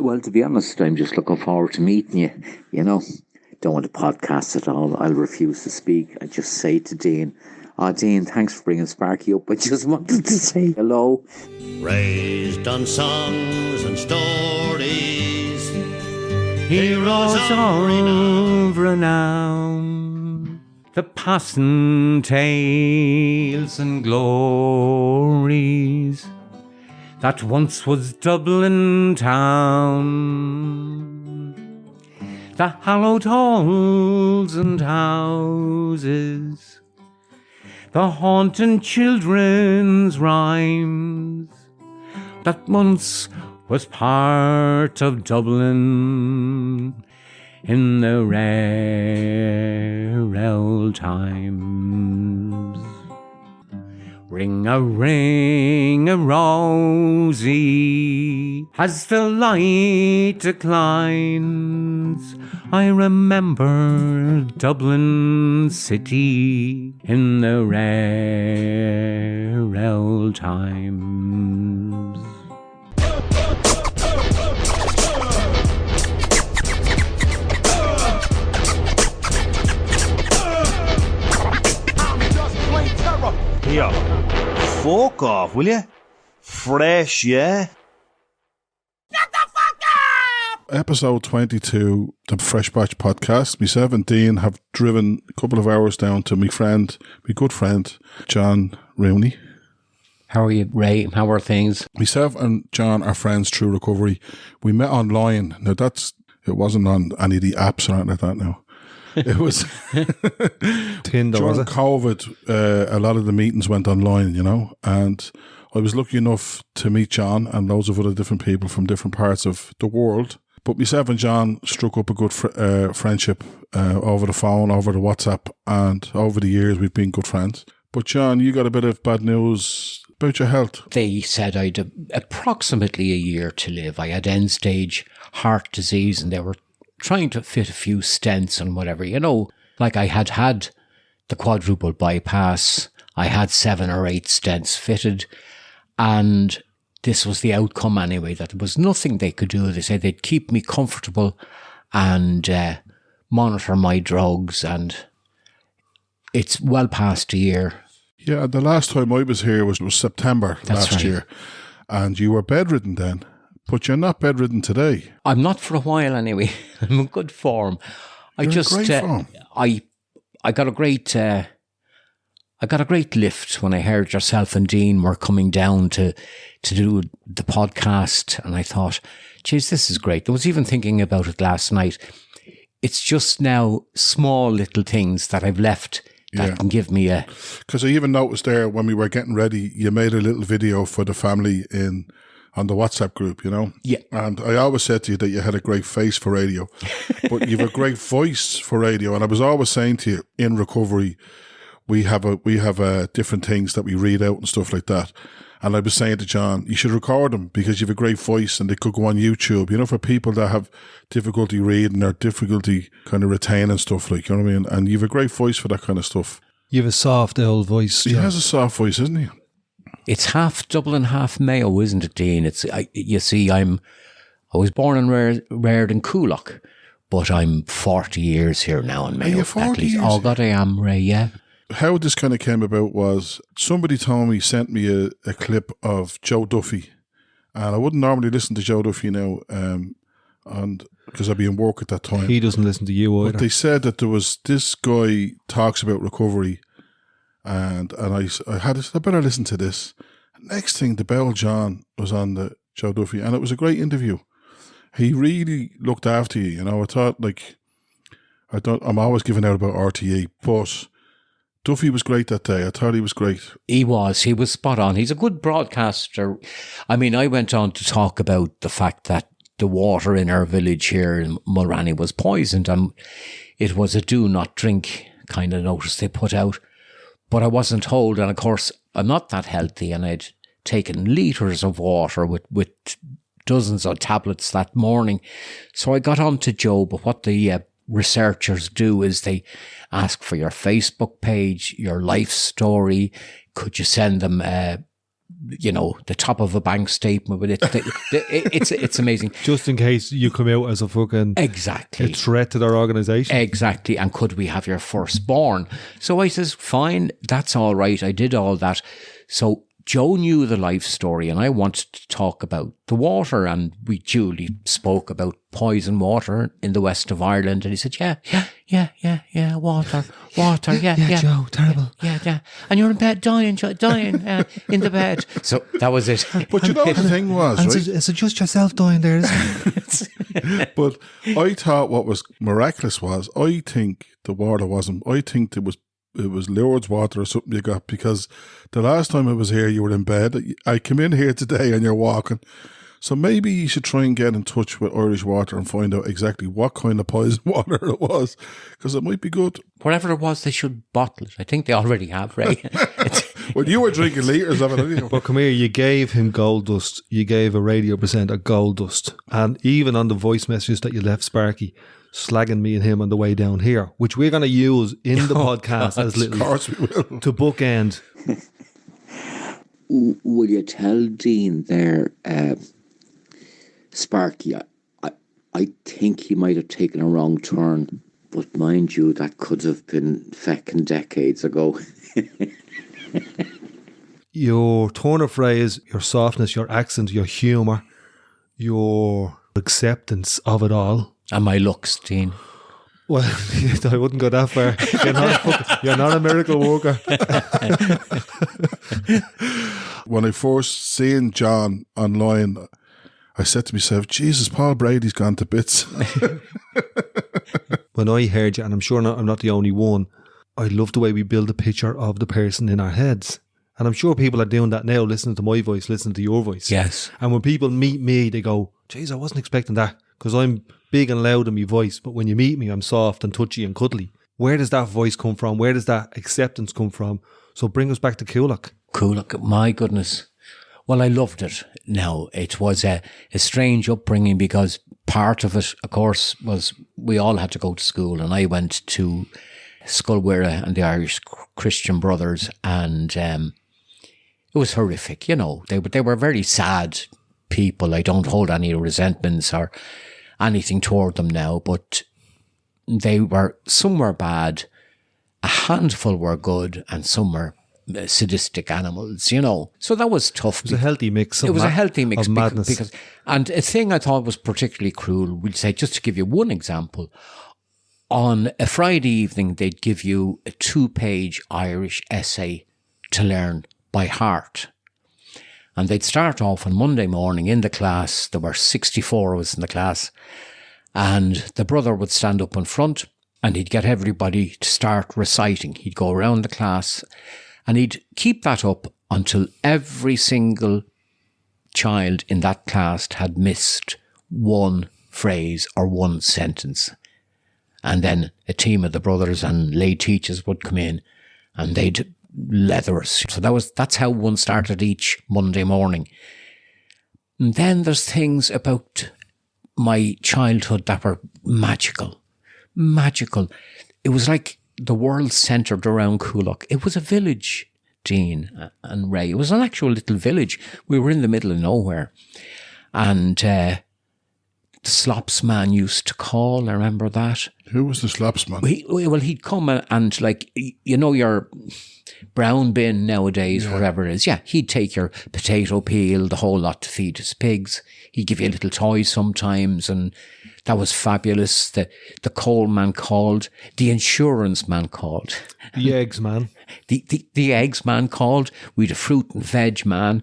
Well, to be honest, I'm just looking forward to meeting you. You know, don't want to podcast at all. I'll refuse to speak. I just say to Dean, Dean, thanks for bringing Sparky up. I just wanted to say hello. Raised on songs and stories, heroes of renown, the passing tales and glories that once was Dublin town. The hallowed halls and houses, the haunting children's rhymes, that once was part of Dublin in the rare old times. Ring a rosy, as the light declines, I remember Dublin city in the rare old times. Here, fuck off, will you? Fresh, yeah? Shut the fuck up! Episode 22, the Fresh Batch podcast. Myself and Dean have driven a couple of hours down to my good friend, John Rooney. How are you, Ray? How are things? Myself and John are friends through recovery. We met online. Now it wasn't on any of the apps or anything like that now. It was Tinder, during was it? COVID, a lot of the meetings went online, you know, and I was lucky enough to meet John and loads of other different people from different parts of the world. But myself and John struck up a good friendship over the phone, over the WhatsApp, and over the years we've been good friends. But John, you got a bit of bad news about your health. They said I'd approximately a year to live. I had end-stage heart disease and they were trying to fit a few stents and whatever, you know, like I had the quadruple bypass, I had 7 or 8 stents fitted, and this was the outcome anyway, that there was nothing they could do. They said they'd keep me comfortable and monitor my drugs, and it's well past a year. Yeah, the last time I was here was September That's last right. year, and you were bedridden then. But you're not bedridden today. I'm not for a while anyway. I'm in good form. You're in great form. I got a great lift when I heard yourself and Dean were coming down to do the podcast, and I thought, geez, this is great. I was even thinking about it last night. It's just now small little things that I've left that can give me a... Because I even noticed there when we were getting ready, you made a little video for the family on the WhatsApp group, you know? Yeah. And I always said to you that you had a great face for radio, but you've a great voice for radio. And I was always saying to you, in recovery, we have different things that we read out and stuff like that. And I was saying to John, you should record them because you have a great voice and they could go on YouTube, you know, for people that have difficulty reading or difficulty kind of retaining stuff, like, you know what I mean? And you have a great voice for that kind of stuff. You have a soft old voice. He has a soft voice, isn't he? It's half Dublin, half Mayo, isn't it, Dean? You see, I was born and reared in Coolock, but I'm 40 years here now in Mayo. Are you 40 years? Oh, God, I am, Ray, yeah. How this kind of came about was somebody sent me a clip of Joe Duffy, and I wouldn't normally listen to Joe Duffy now, and because I'd be in work at that time. He doesn't listen to you either. But they said that there was this guy talks about recovery, and I said, I better listen to this. Next thing, the Bell John was on the Joe Duffy, and it was a great interview. He really looked after you, you know. I thought, like, I'm always giving out about RTE, but Duffy was great that day. I thought he was great. He was spot on. He's a good broadcaster. I mean, I went on to talk about the fact that the water in our village here in Mulranny was poisoned, and it was a do not drink kind of notice they put out. But I wasn't told, and of course, I'm not that healthy, and I'd taken litres of water with dozens of tablets that morning. So I got on to Joe, but what the researchers do is they ask for your Facebook page, your life story. Could you send them the top of a bank statement with it. It's amazing. Just in case you come out as a fucking Exactly. a threat to their organisation. Exactly. And could we have your firstborn? So I says, fine, that's all right. I did all that. So Joe knew the life story and I wanted to talk about the water, and we duly spoke about poison water in the west of Ireland. And he said, yeah, water, yeah. Joe, terrible. Yeah. And you're in bed dying in the bed. So that was it. But you know what the thing was, And right? is it just yourself dying there, isn't it? But I thought what was miraculous was, I think the water wasn't, I think it was Lourdes water or something you got, because the last time I was here you were in bed. I came in here today and you're walking. So maybe you should try and get in touch with Irish Water and find out exactly what kind of poison water it was, because it might be good. Whatever it was, they should bottle it. I think they already have, Ray. Well, you were drinking litres of it anyway. But come here, you gave him gold dust. You gave a radio presenter gold dust. And even on the voice messages that you left Sparky, slagging me and him on the way down here, which we're going to use in the podcast as little, Of course we will. to bookend. Will you tell Dean there, Sparky, I think he might have taken a wrong turn, but mind you, that could have been feckin' decades ago. Your turn of phrase, your softness, your accent, your humour, your acceptance of it all. And my looks, Dean. Well, I wouldn't go that far. You're not a miracle worker. When I first seen John online, I said to myself, Jesus, Paul Brady's gone to bits. When I heard you, and I'm sure I'm not the only one, I love the way we build a picture of the person in our heads. And I'm sure people are doing that now, listening to my voice, listening to your voice. Yes. And when people meet me, they go, geez, I wasn't expecting that, because I'm big and loud in my voice. But when you meet me, I'm soft and touchy and cuddly. Where does that voice come from? Where does that acceptance come from? So bring us back to Coolock. Coolock, my goodness. Well, I loved it. Now, it was a strange upbringing, because part of it, of course, was we all had to go to school, and I went to Sculwera and the Irish Christian Brothers, and it was horrific. They were very sad people. I don't hold any resentments or anything toward them now, but some were bad, a handful were good, and some were sadistic animals, So that was tough. It was a healthy mix. It was a healthy mix of madness. And a thing I thought was particularly cruel, we'll say, just to give you one example, on a Friday evening, they'd give you a 2-page Irish essay to learn by heart. And they'd start off on Monday morning in the class. There were 64 of us in the class. And the brother would stand up in front and he'd get everybody to start reciting. He'd go around the class and he'd keep that up until every single child in that class had missed one phrase or one sentence. And then a team of the brothers and lay teachers would come in and they'd leather us. So that's how one started each Monday morning. And then there's things about my childhood that were magical. It was like the world centred around Coolock. It was a village, Dean and Ray. It was an actual little village. We were in the middle of nowhere. And the slops man used to call, I remember that. Who was the slops man? He'd come and like, your brown bin nowadays, whatever it is. Yeah, he'd take your potato peel, the whole lot, to feed his pigs. He'd give you a little toy sometimes, and that was fabulous. The coal man called. The insurance man called. The eggs man. The eggs man called. We had a fruit and veg man.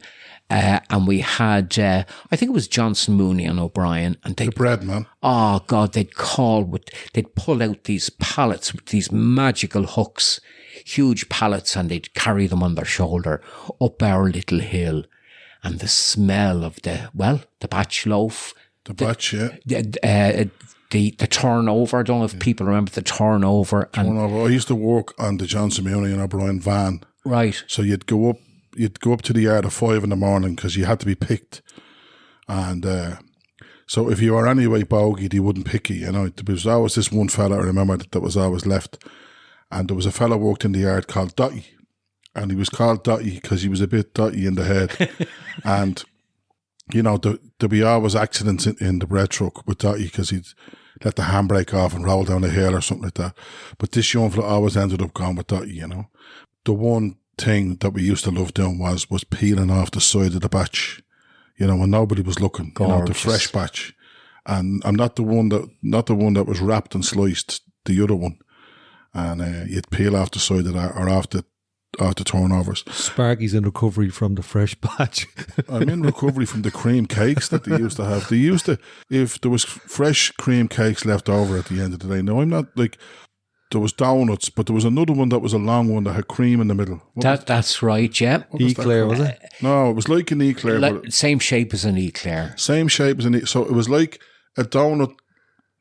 And we had, I think it was Johnson, Mooney and O'Brien. And The bread man. Oh God, they'd pull out these pallets with these magical hooks, huge pallets, and they'd carry them on their shoulder up our little hill. And the smell of the batch loaf. The batch, yeah. The turnover. I don't know if people remember the turnover. Turnover. I used to work on the Johnson, Mooney and O'Brien van. Right. So you'd go up to the yard at 5 a.m. because you had to be picked. And so if you were anyway bogeyed, he wouldn't pick you, There was always this one fella, I remember, that was always left. And there was a fella worked in the yard called Dotty. and he was called Dotty because he was a bit dotty in the head. And, you know, there'd be always accidents in the bread truck with Dotty because he'd let the handbrake off and roll down a hill or something like that. But this young fella always ended up going with Dotty, you know. The one thing that we used to love doing was peeling off the side of the batch, you know, when nobody was looking. Gorgeous. You know, the fresh batch. And I'm not the one that was wrapped and sliced, the other one. And you'd peel off the side of that, or off the turnovers. Sparky's in recovery from the fresh batch. I'm in recovery from the cream cakes that they used to have. They used to, if there was fresh cream cakes left over at the end of the day. Now, I'm not like, there was donuts, but there was another one that was a long one that had cream in the middle. That's right, yeah. Eclair, was it? No, it was like an eclair. But Same shape as an eclair. Same shape as an eclair. So it was like a donut,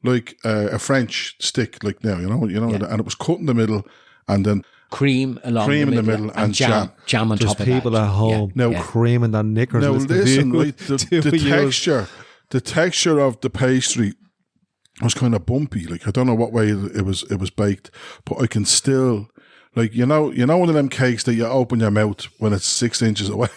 like a French stick, like now, you know, and it was cut in the middle, and then cream in the middle and jam on There's top of people that. at home Now, creaming their knickers. Now with listen, the right, the texture of the pastry was kind of bumpy. Like, I don't know what way it was baked, but I can still, like, you know one of them cakes that you open your mouth when it's 6 inches away.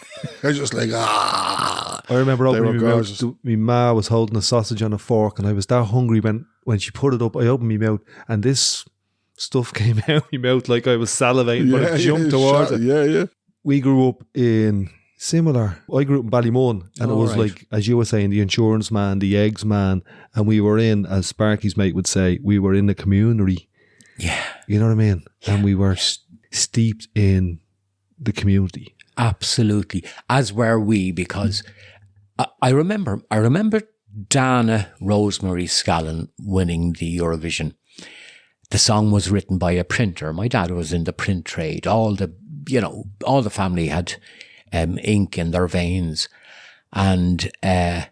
I was just like, I remember They were opening my gorgeous. mouth. My ma was holding a sausage on a fork, and I was that hungry when she put it up. I opened my mouth, and this stuff came out my mouth like I was salivating, but it jumped towards it. Yeah. We grew up in similar. I grew up in Ballymun, and it was like, as you were saying, the insurance man, the eggs man, and we were in, as Sparky's mate would say, we were in the community. Yeah. You know what I mean? Yeah. And we were steeped in the community. Absolutely. As were we, because I remember Dana Rosemary Scallon winning the Eurovision. The song was written by a printer. My dad was in the print trade. All the family had ink in their veins. And the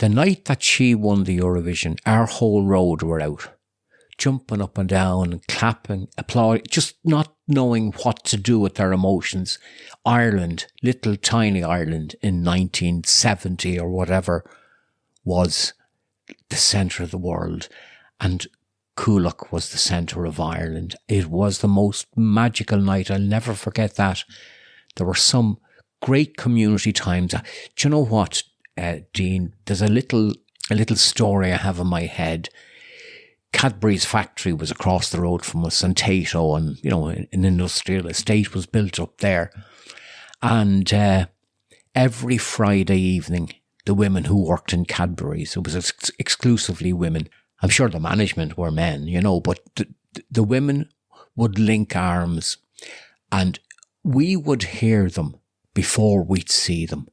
night that she won the Eurovision, our whole road were out, jumping up and down, clapping, applauding, just not knowing what to do with their emotions. Ireland, little tiny Ireland in 1970 or whatever, was the centre of the world. And Coolock was the centre of Ireland. It was the most magical night. I'll never forget that. There were some great community times. Do you know what, Dean? There's a little story I have in my head. Cadbury's factory was across the road from us, and Tato, and an industrial estate was built up there. And every Friday evening, the women who worked in Cadbury's, it was exclusively women. I'm sure the management were men, but the women would link arms, and we would hear them before we'd see them.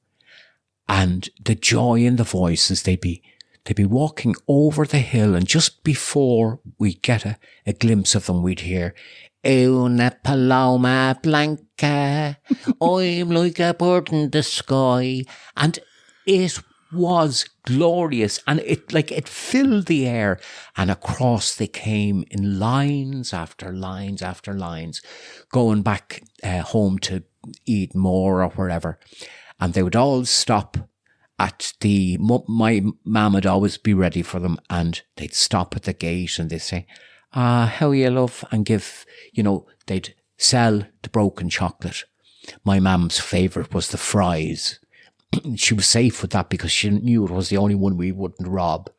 And the joy in the voices, they'd be walking over the hill, and just before we get a glimpse of them, we'd hear, Una paloma blanca, I'm like a bird in the sky. And it was glorious, and it filled the air, and across they came in lines after lines after lines, going back home to eat more or wherever. And they would all stop at my mum would always be ready for them, and they'd stop at the gate and they'd say, how are you, love? And give, they'd sell the broken chocolate. My mum's favourite was the fries. She was safe with that because she knew it was the only one we wouldn't rob.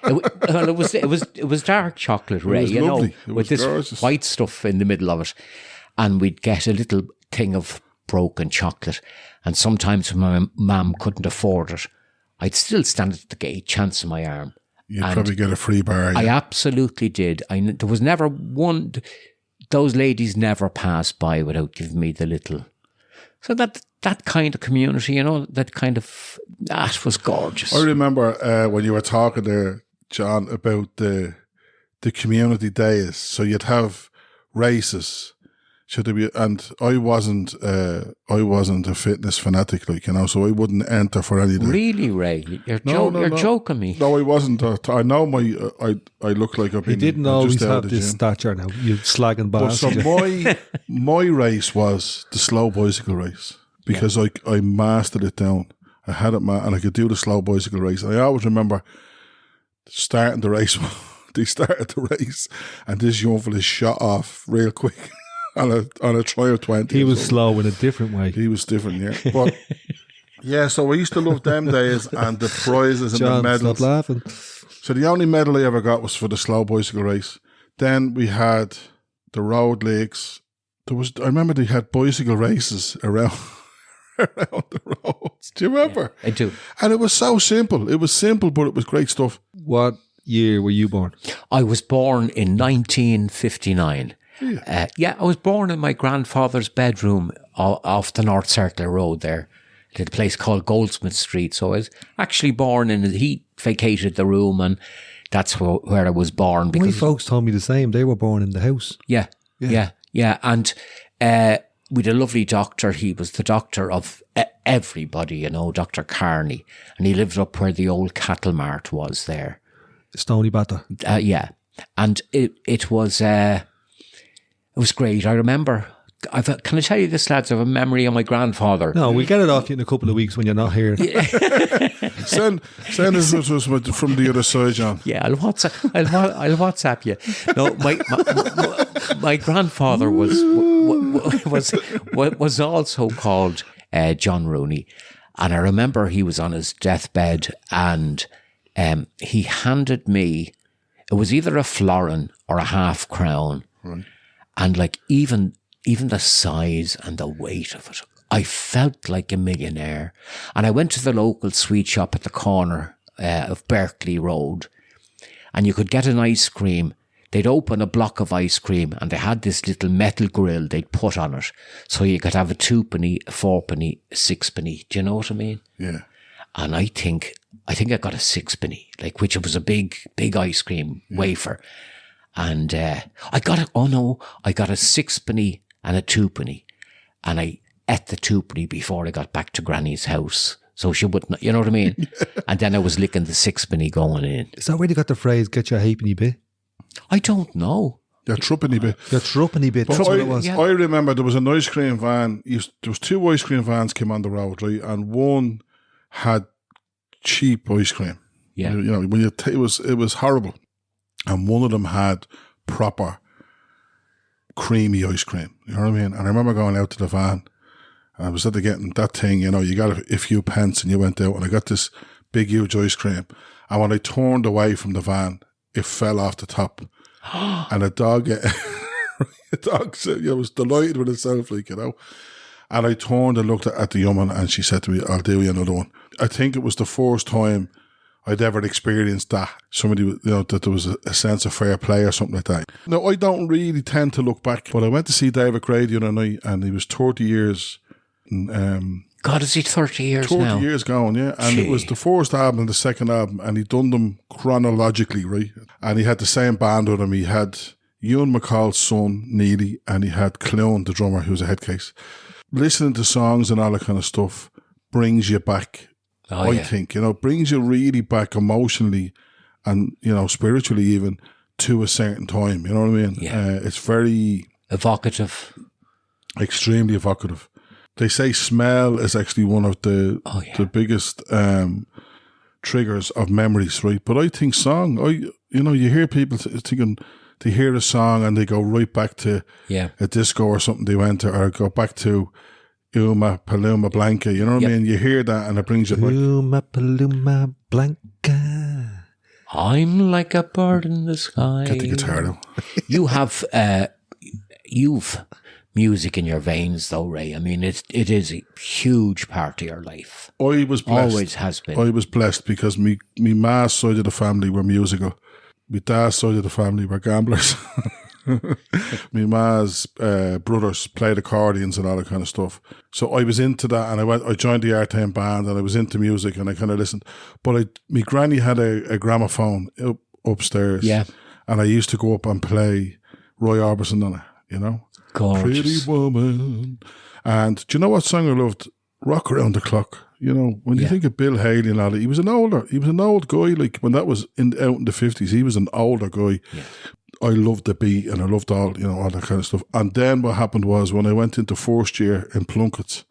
It was dark chocolate, Ray, with this gorgeous white stuff in the middle of it. And we'd get a little thing of broken chocolate. And sometimes when my mum couldn't afford it, I'd still stand at the gate, chancing my arm. You'd probably get a free bar. Yeah. I absolutely did. There was never one, those ladies never passed by without giving me the little. So that kind of community, that was gorgeous. I remember when you were talking there, John, about the community days. So you'd have races. And I wasn't a fitness fanatic, so I wouldn't enter for any of them. Really, Ray? You're joking me. No, I wasn't. I know I look like I've been. He didn't always have this stature now. You slagging bastard. So my race was the slow bicycle race, because I mastered it down. I had it, and I could do the slow bicycle race. And I always remember starting the race. They started the race, and this young fella shot off real quick. on a try of 20. He was slow in a different way. He was different, yeah. But yeah, so I used to love them days and the prizes and John, the medals. stop laughing. So the only medal I ever got was for the slow bicycle race. Then we had the road leagues. I remember they had bicycle races around the roads. Do you remember? I do. And it was so simple. It was simple, but it was great stuff. What year were you born? I was born in 1959. I was born in my grandfather's bedroom off the North Circular Road there, at a place called Goldsmith Street. So I was actually born he vacated the room, and that's where I was born. My folks told me the same. They were born in the house. Yeah. And we had a lovely doctor. He was the doctor of everybody, Dr. Carney. And he lived up where the old cattle mart was there. Stony Batter. Yeah. And it was great. I remember, can I tell you this, lads? I have a memory of my grandfather. No, we'll get it off you in a couple of weeks when you're not here. Send us from the other side, John. Yeah, I'll WhatsApp you. No, my grandfather was also called John Rooney, and I remember he was on his deathbed, and he handed me, it was either a florin or a half crown, right. And like even the size and the weight of it, I felt like a millionaire. And I went to the local sweet shop at the corner of Berkeley Road, and you could get an ice cream. They'd open a block of ice cream, and they had this little metal grill they'd put on it, so you could have a 2p, a 4p, a 6p. Do you know what I mean? Yeah. And I think I got a 6p, which was a big ice cream wafer. And I got a 6p and a 2p, and I ate the 2p before I got back to Granny's house, so she wouldn't, you know what I mean? And then I was licking the 6p going in. Is that where you got the phrase, get your halfpenny bit? I don't know. Your threepenny bit. Your threepenny bit. That's what it was. I remember there was an ice cream van. There was 2 ice cream vans came on the road, right? And one had cheap ice cream. Yeah. When it was horrible. And one of them had proper creamy ice cream. You know what I mean? And I remember going out to the van, and I was at the getting that thing, you got a few pence and you went out, and I got this big, huge ice cream. And when I turned away from the van, it fell off the top. And the dog was delighted with itself, And I turned and looked at the woman, and she said to me, I'll do you another one. I think it was the first time I'd ever experienced that. Somebody, that there was a sense of fair play or something like that. No, I don't really tend to look back, but I went to see David Gray the other night, and he was 30 years. God, is he 30 years 30 now? 30 years gone, yeah. And it was the first album and the second album, and he'd done them chronologically, right? And he had the same band with him. He had Ewan McCall's son, Neely, and he had Clown, the drummer, who was a head case. Listening to songs and all that kind of stuff brings you back. I think, brings you really back emotionally and, spiritually even to a certain time. You know what I mean? Yeah. It's very evocative. Extremely evocative. They say smell is actually one of the biggest triggers of memories, right? But I think song, you hear people thinking they hear a song and they go right back to a disco or something they went to, or go back to Uma Paloma Blanca, you know what I mean? You hear that and it brings you back. Uma Paloma Blanca. I'm like a bird in the sky. Get the guitar now. You've music in your veins though, Ray. I mean, it is a huge part of your life. I was blessed. Always has been. I was blessed because me ma's side of the family were musical. My dad's side of the family were gamblers. My ma's brothers played accordions and all that kind of stuff. So I was into that, and I joined the Artane band, and I was into music, and I kind of listened. But my granny had a gramophone upstairs, and I used to go up and play Roy Orbison on it, Gorgeous. Pretty Woman. And do you know what song I loved? Rock Around the Clock. When you think of Bill Haley and all that, he was an old guy. Like when that was out in the 50s, he was an older guy. Yeah. I loved the beat and I loved all that kind of stuff. And then what happened was when I went into first year in Plunkett's,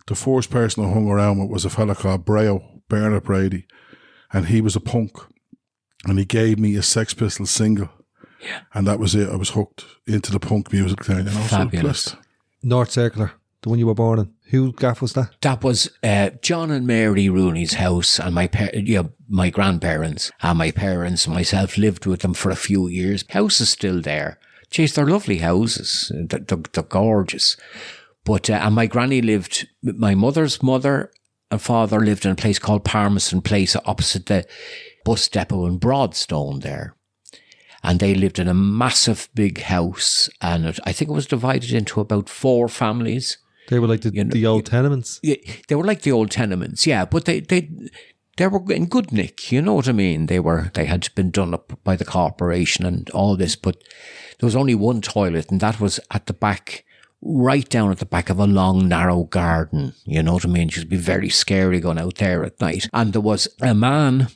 the first person I hung around with was a fella called Bernard Brady, and he was a punk, and he gave me a Sex Pistols single And that was it. I was hooked into the punk music then, you know. Fabulous. So North Circular, the one you were born in. Who gaff was that? That was John and Mary Rooney's house, and my grandparents and my parents and myself lived with them for a few years. House is still there. Jeez, they're lovely houses. They're gorgeous. But and my granny lived. My mother's mother and father lived in a place called Palmerston Place, opposite the bus depot in Broadstone there. And they lived in a massive big house, and I think it was divided into about 4 families. They were like the old tenements. Yeah, they were like the old tenements, yeah, but they were in good nick, you know what I mean? They had been done up by the corporation and all this, but there was only one toilet, and that was at the back, right down at the back of a long, narrow garden, you know what I mean? It would be very scary going out there at night. And there was a man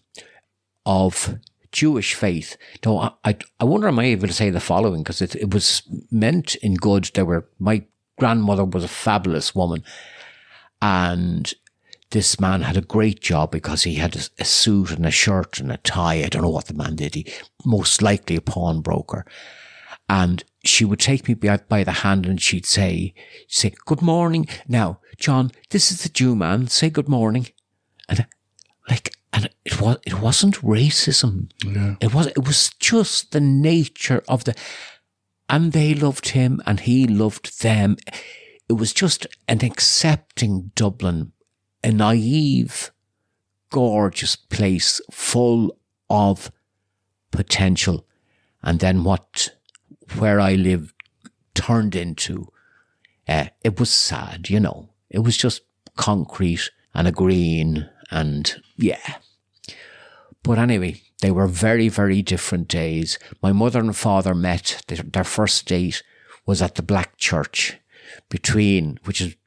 of Jewish faith. Though I wonder, am I able to say the following, because it was meant in good. My grandmother was a fabulous woman, and this man had a great job because he had a suit and a shirt and a tie. I don't know what the man did. He most likely a pawnbroker. And she would take me by the hand and she'd say, "Good morning. Now, John, this is the Jew man. Say good morning." And it wasn't racism. Yeah. It was just the nature of and they loved him and he loved them. It was just an accepting Dublin, a naive, gorgeous place full of potential. And then where I lived turned into, it was sad, you know. It was just concrete and a green and yeah. But anyway, they were very, very different days. My mother and father met. Their first date was at the Black Church, which is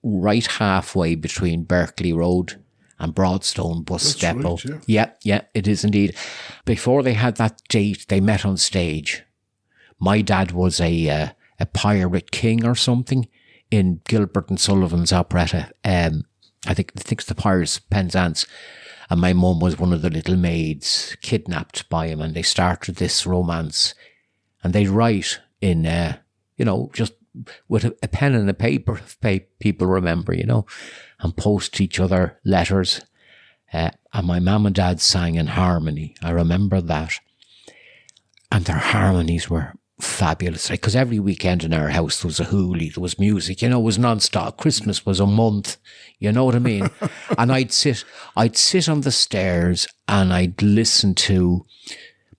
right halfway between Berkeley Road and Broadstone bus depot. Right, yeah. Yeah, it is indeed. Before they had that date, they met on stage. My dad was a pirate king or something in Gilbert and Sullivan's operetta. I think it's the Pirates of Penzance. And my mum was one of the little maids kidnapped by him, and they started this romance. And they'd write in, just with a pen and a paper, if people remember, and post each other letters. And my mum and dad sang in harmony. I remember that. And their harmonies were fabulous, because every weekend in our house there was a hoolie, there was music, it was non-stop. Christmas was a month, you know what I mean? And I'd sit on the stairs and I'd listen to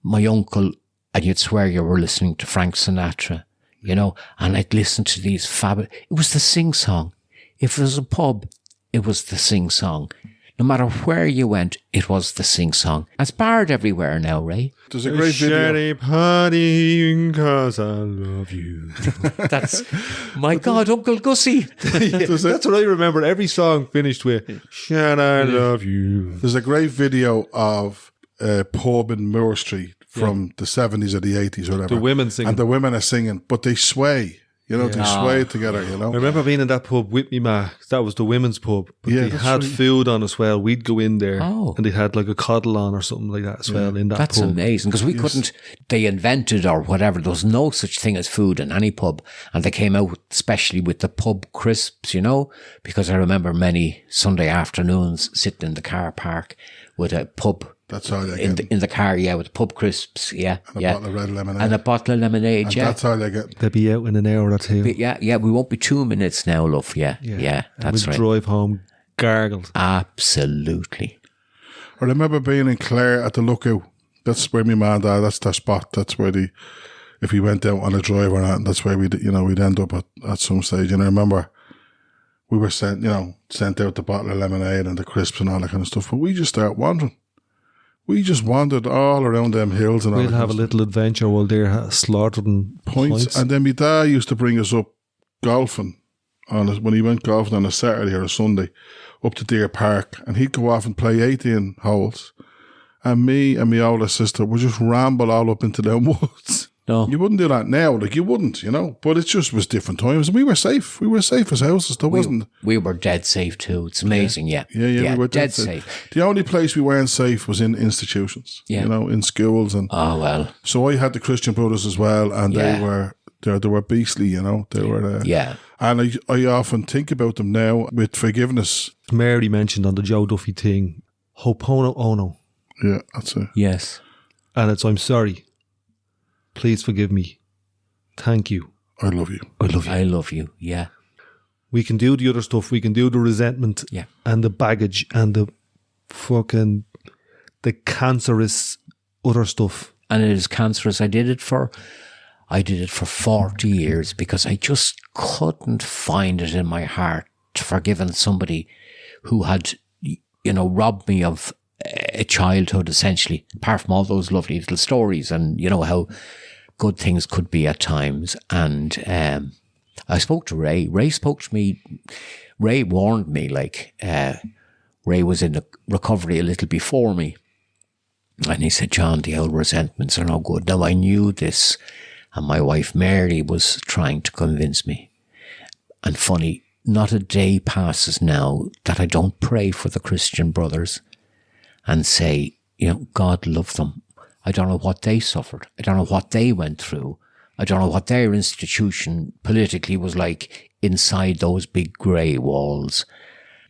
my uncle, and you'd swear you were listening to Frank Sinatra, and I'd listen to these fabulous, it was the sing-song. If there was a pub, it was the sing-song. No matter where you went, it was the sing-song. It's barred everywhere now, Ray. There's a great video. Party 'cause I love you. That's, my God, Uncle Gussie. That's what I remember. Every song finished with, "Should I love you." There's a great video of a pub in Moore Street from the 70s or the 80s or whatever. The women singing. And the women are singing, but they sway. They sway together, I remember being in that pub with me ma. That was the women's pub. But they had food on as well. We'd go in there and they had like a coddle on or something like that as well in that That's pub. amazing, because we couldn't, they invented or whatever, there was no such thing as food in any pub. And they came out especially with the pub crisps, because I remember many Sunday afternoons sitting in the car park with a pub. That's all they get. In the car, with pub crisps, And a bottle of red lemonade. And a bottle of lemonade, and that's all they get. They'll be out in an hour or two. But we won't be 2 minutes now, love, that's we'll right. Drive home gargled. Absolutely. I remember being in Clare at the Lookout. That's where my man and dad, that's their spot. That's where if we went out on a drive or not, that's where we'd end up at some stage. And I remember we were sent out the bottle of lemonade and the crisps and all that kind of stuff. But we just started wandering. We just wandered all around them hills and all that. We'll have a little adventure while they're slaughtering points. And then my dad used to bring us up golfing when he went golfing on a Saturday or a Sunday up to Deer Park, and he'd go off and play 18 holes. And me and my older sister would just ramble all up into them woods. No. You wouldn't do that now. Like, you wouldn't, you know. But it just was different times. And we were safe. We were safe as houses. There wasn't... We were dead safe too. It's amazing, yeah. Yeah, we were dead safe. The only place we weren't safe was in institutions, you know, in schools. And oh, well. So I had the Christian brothers as well, and they were beastly, you know. They were... And I often think about them now with forgiveness. Mary mentioned on the Joe Duffy thing, Hopono Ono. Yeah, that's it. Yes. And it's, I'm sorry. Please forgive me. Thank you. I love you. I love you. I love you, yeah. We can do the other stuff. We can do the resentment and the baggage and the fucking, the cancerous other stuff. And it is cancerous. I did it for 40 years because I just couldn't find it in my heart to forgive somebody who had, you know, robbed me of a childhood, essentially, apart from all those lovely little stories and, you know, how good things could be at times. And I spoke to Ray. Ray spoke to me. Ray warned me, like, Ray was in recovery a little before me. And he said, John, the old resentments are no good. Now, I knew this, and my wife Mary was trying to convince me. And funny, not a day passes now that I don't pray for the Christian brothers and say, you know, God love them. I don't know what they suffered. I don't know what they went through. I don't know what their institution politically was like inside those big grey walls.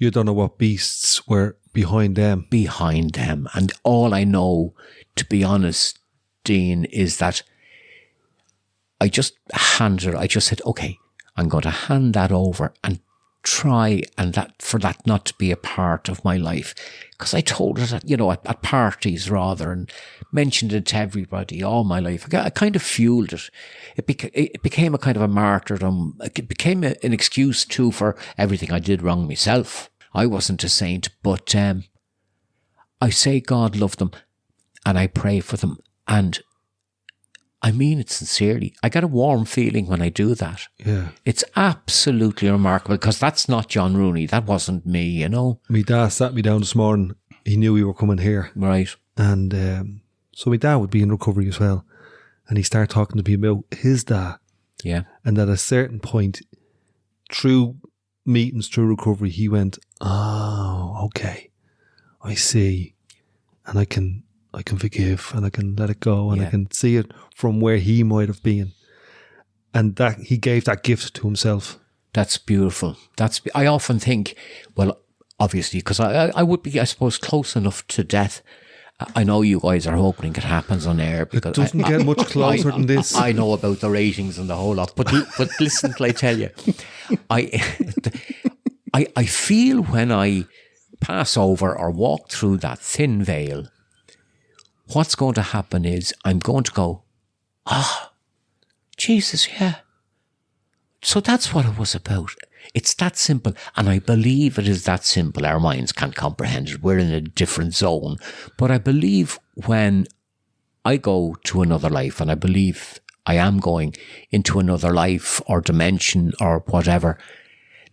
You don't know what beasts were behind them. Behind them. And all I know, to be honest, Dean, is that I just said, okay, I'm going to hand that over and try and for that not to be a part of my life. Because I told her that, you know, at parties rather, and mentioned it to everybody all my life. I kind of fueled it. It became a kind of a martyrdom. It became an excuse too for everything I did wrong myself. I wasn't a saint, but I say God love them and I pray for them, and I mean it sincerely. I get a warm feeling when I do that. Yeah. It's absolutely remarkable, because that's not John Rooney. That wasn't me, you know. My dad sat me down this morning. He knew we were coming here. Right. And so my dad would be in recovery as well. And he started talking to me about his dad. Yeah. And at a certain point, through meetings, through recovery, he went, oh, okay, I see. And I can forgive, and I can let it go, and I can see it from where he might have been. And that he gave that gift to himself. That's beautiful. I often think, well, obviously, because I would be, I suppose, close enough to death. I know you guys are hoping it happens on air, because it doesn't get much closer than this. I know about the ratings and the whole lot, but listen till I tell you, I feel when I pass over or walk through that thin veil, what's going to happen is I'm going to go, Jesus, yeah. So that's what it was about. It's that simple. And I believe it is that simple. Our minds can't comprehend it. We're in a different zone. But I believe when I go to another life, and I believe I am going into another life or dimension or whatever,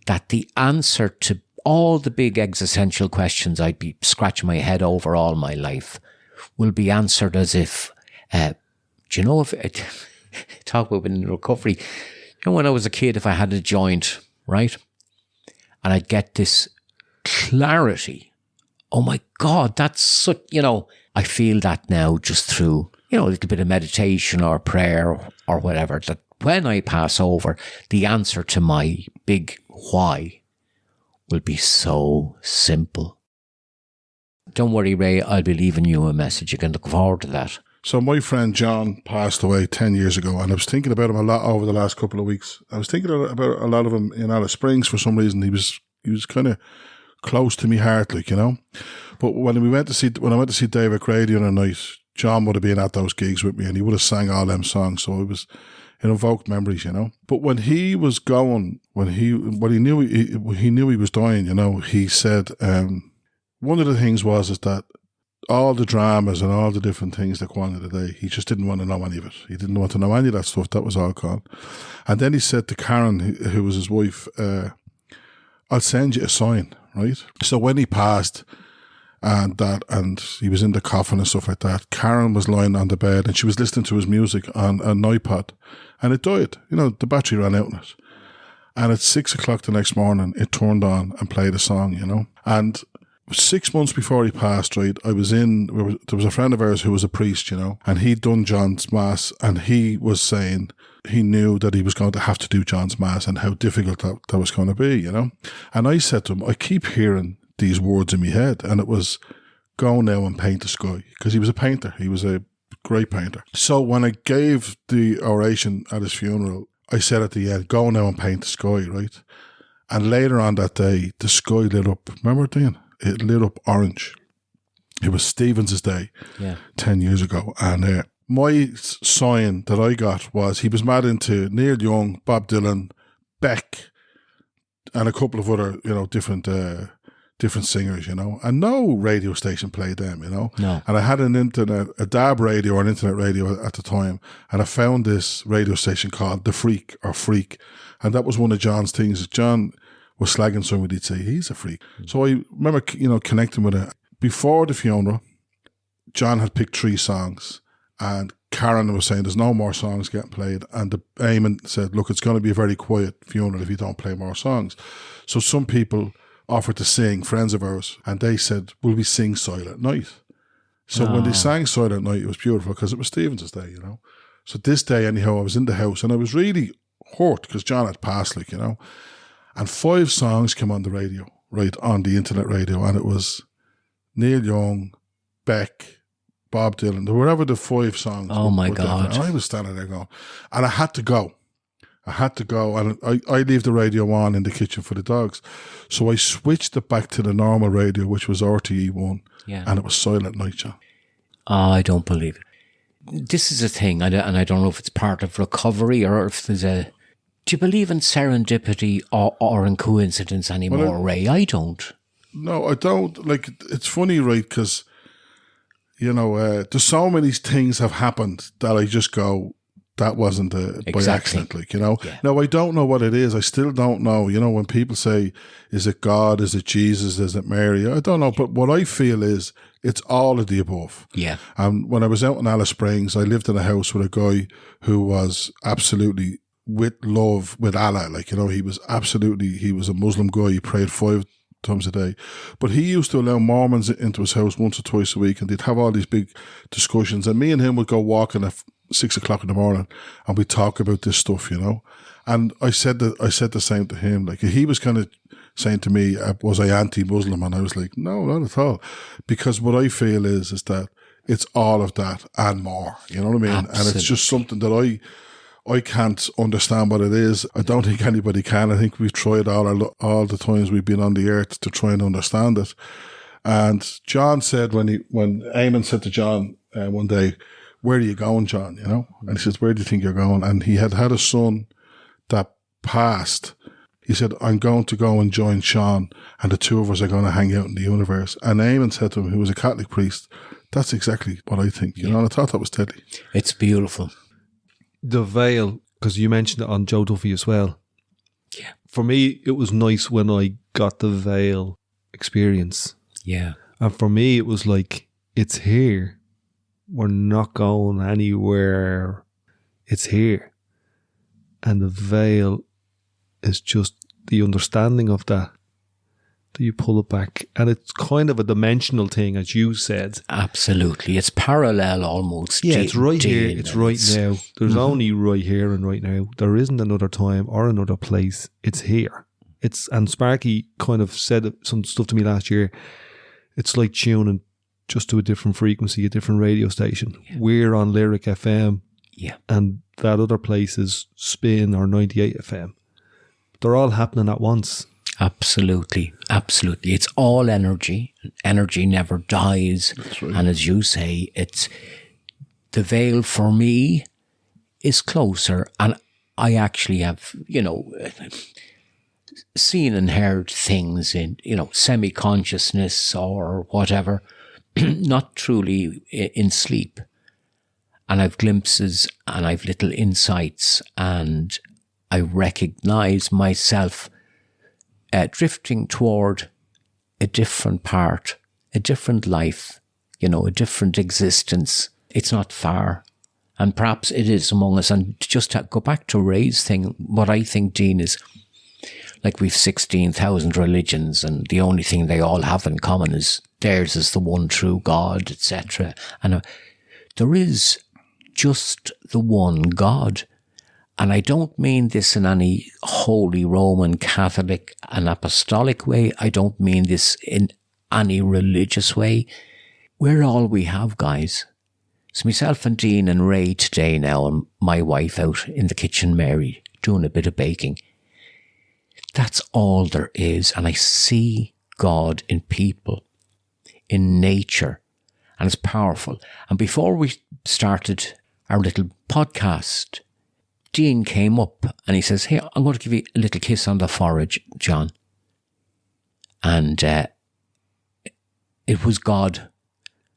that the answer to all the big existential questions I'd be scratching my head over all my life will be answered as if, do you know, if talk about being in recovery, you know, when I was a kid, if I had a joint, right, and I'd get this clarity, oh my God, that's such, you know, I feel that now just through, you know, a little bit of meditation or prayer or whatever, that when I pass over, the answer to my big why will be so simple. Don't worry, Ray, I'll be leaving you a message. You can look forward to that. So my friend John passed away 10 years ago, and I was thinking about him a lot over the last couple of weeks. I was thinking about a lot of him in Alice Springs for some reason. He was kind of close to me heart, like, you know. But when I went to see David Grady on a night, John would have been at those gigs with me, and he would have sang all them songs. So it evoked memories, you know. But when he was going, when he knew he was dying, you know, he said one of the things was that all the dramas and all the different things that go on in the day, he just didn't want to know any of it. He didn't want to know any of that stuff. That was all gone. And then he said to Karen, who was his wife, I'll send you a sign, right? So when he passed, and he was in the coffin and stuff like that. Karen was lying on the bed and she was listening to his music on an iPod, and it died. You know, the battery ran out in it. And at 6 o'clock the next morning, it turned on and played a song, you know. And 6 months before he passed, right, there was a friend of ours who was a priest, you know, and he'd done John's Mass, and he was saying he knew that he was going to have to do John's Mass and how difficult that was going to be, you know. And I said to him, I keep hearing these words in my head, and it was, go now and paint the sky, because he was a painter. He was a great painter. So when I gave the oration at his funeral, I said at the end, go now and paint the sky, right? And later on that day, the sky lit up. Remember, Dean? It lit up orange. It was Stevens' day 10 years ago. And my sign that I got was he was mad into Neil Young, Bob Dylan, Beck, and a couple of other, you know, different singers, you know, and no radio station played them, you know. No. And I had a DAB radio or an internet radio at the time, and I found this radio station called The Freak or Freak, and that was one of John's things. John was slagging somebody, he'd say, he's a freak. So I remember, you know, connecting with it. Before the funeral, John had picked 3 songs, and Karen was saying there's no more songs getting played, and the Eamon said, look, it's going to be a very quiet funeral if you don't play more songs. So some people offered to sing, friends of ours, and they said, will we sing Silent Night? So when they sang Silent Night, it was beautiful because it was Stevens' day, you know. So this day, anyhow, I was in the house and I was really hurt because John had passed, like, you know. And 5 songs came on the radio, right, on the internet radio, and it was Neil Young, Beck, Bob Dylan, whatever the 5 songs. Oh my God. And I was standing there going, and I had to go, and I leave the radio on in the kitchen for the dogs. So I switched it back to the normal radio, which was RTE1, and it was Silent Night, John. Oh, I don't believe it. This is a thing, and I don't know if it's part of recovery or if there's a... Do you believe in serendipity or in coincidence anymore, Ray? I don't. No, I don't. Like, it's funny, right, because, you know, there's so many things have happened that I just go, that wasn't by accident, like, you know. Yeah. Now, I don't know what it is. I still don't know. You know, when people say, is it God? Is it Jesus? Is it Mary? I don't know. But what I feel is it's all of the above. Yeah. And when I was out in Alice Springs, I lived in a house with a guy who was absolutely with love with Allah. Like, you know, he was a Muslim guy. He prayed 5 times a day. But he used to allow Mormons into his house once or twice a week, and they'd have all these big discussions. And me and him would go walking at 6 o'clock in the morning, and we'd talk about this stuff, you know. And I said the same to him. Like, he was kind of saying to me, was I anti-Muslim? And I was like, no, not at all. Because what I feel is that it's all of that and more. You know what I mean? Absolutely. And it's just something that I can't understand what it is. I don't think anybody can. I think we've tried all the times we've been on the earth to try and understand it. And John said when Eamon said to John one day, where are you going, John? You know? And he says, where do you think you're going? And he had a son that passed. He said, I'm going to go and join Sean, and the 2 of us are going to hang out in the universe. And Eamon said to him, who was a Catholic priest, that's exactly what I think. You know, and I thought that was deadly. It's beautiful. The veil, because you mentioned it on Joe Duffy as well. Yeah. For me, it was nice when I got the veil experience. Yeah. And for me, it was like, it's here. We're not going anywhere. It's here. And the veil is just the understanding of that you pull it back. And it's kind of a dimensional thing, as you said. Absolutely. It's parallel almost. Yeah, it's right here. It's right now. There's only right here and right now. There isn't another time or another place. It's here. And Sparky kind of said some stuff to me last year. It's like tuning just to a different frequency, a different radio station. Yeah. We're on Lyric FM. Yeah. And that other place is Spin or 98 FM. They're all happening at once. Absolutely. Absolutely. It's all energy. Energy never dies. That's right. And as you say, it's the veil for me is closer. And I actually have, you know, seen and heard things in, you know, semi-consciousness or whatever, not truly in sleep. And I've glimpses and I've little insights, and I recognize myself drifting toward a different part, a different life, you know, a different existence. It's not far. And perhaps it is among us. And just to go back to Ray's thing, what I think, Dean, is like we've 16,000 religions and the only thing they all have in common is theirs is the one true God, etc. And there is just the one God. And I don't mean this in any Holy Roman Catholic and Apostolic way. I don't mean this in any religious way. We're all we have, guys. It's myself and Dean and Ray today now, and my wife out in the kitchen, Mary, doing a bit of baking. That's all there is. And I see God in people, in nature, and it's powerful. And before we started our little podcast, Dean came up and he says, "Hey, I'm going to give you a little kiss on the forehead, John." And it was God.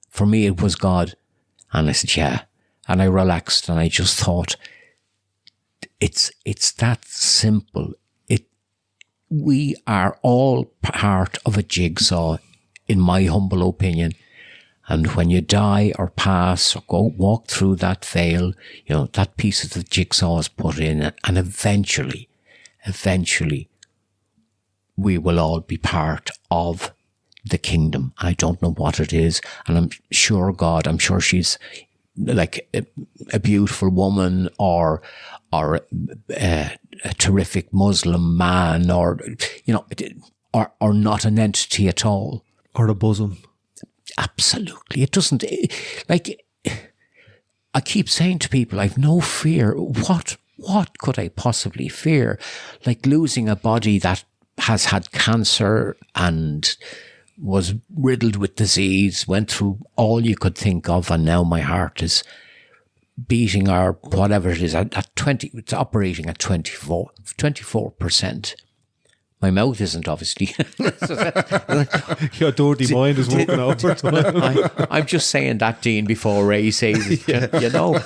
For me, it was God. And I said, yeah. And I relaxed and I just thought, it's that simple. We are all part of a jigsaw, in my humble opinion. And when you die or pass or go walk through that veil, you know, that piece of the jigsaw is put in, and eventually, we will all be part of the kingdom. I don't know what it is. And I'm sure she's like a beautiful woman or a terrific Muslim man, or, you know, or not an entity at all. Or a bosom. Absolutely. It doesn't, like, I keep saying to people, I've no fear. What could I possibly fear? Like losing a body that has had cancer and was riddled with disease, went through all you could think of, and now my heart is beating, or whatever it is, at 20, it's operating at 24%. My mouth isn't, obviously. Your dirty mind is working overtime. I'm just saying that, Dean, before Ray says it, you know.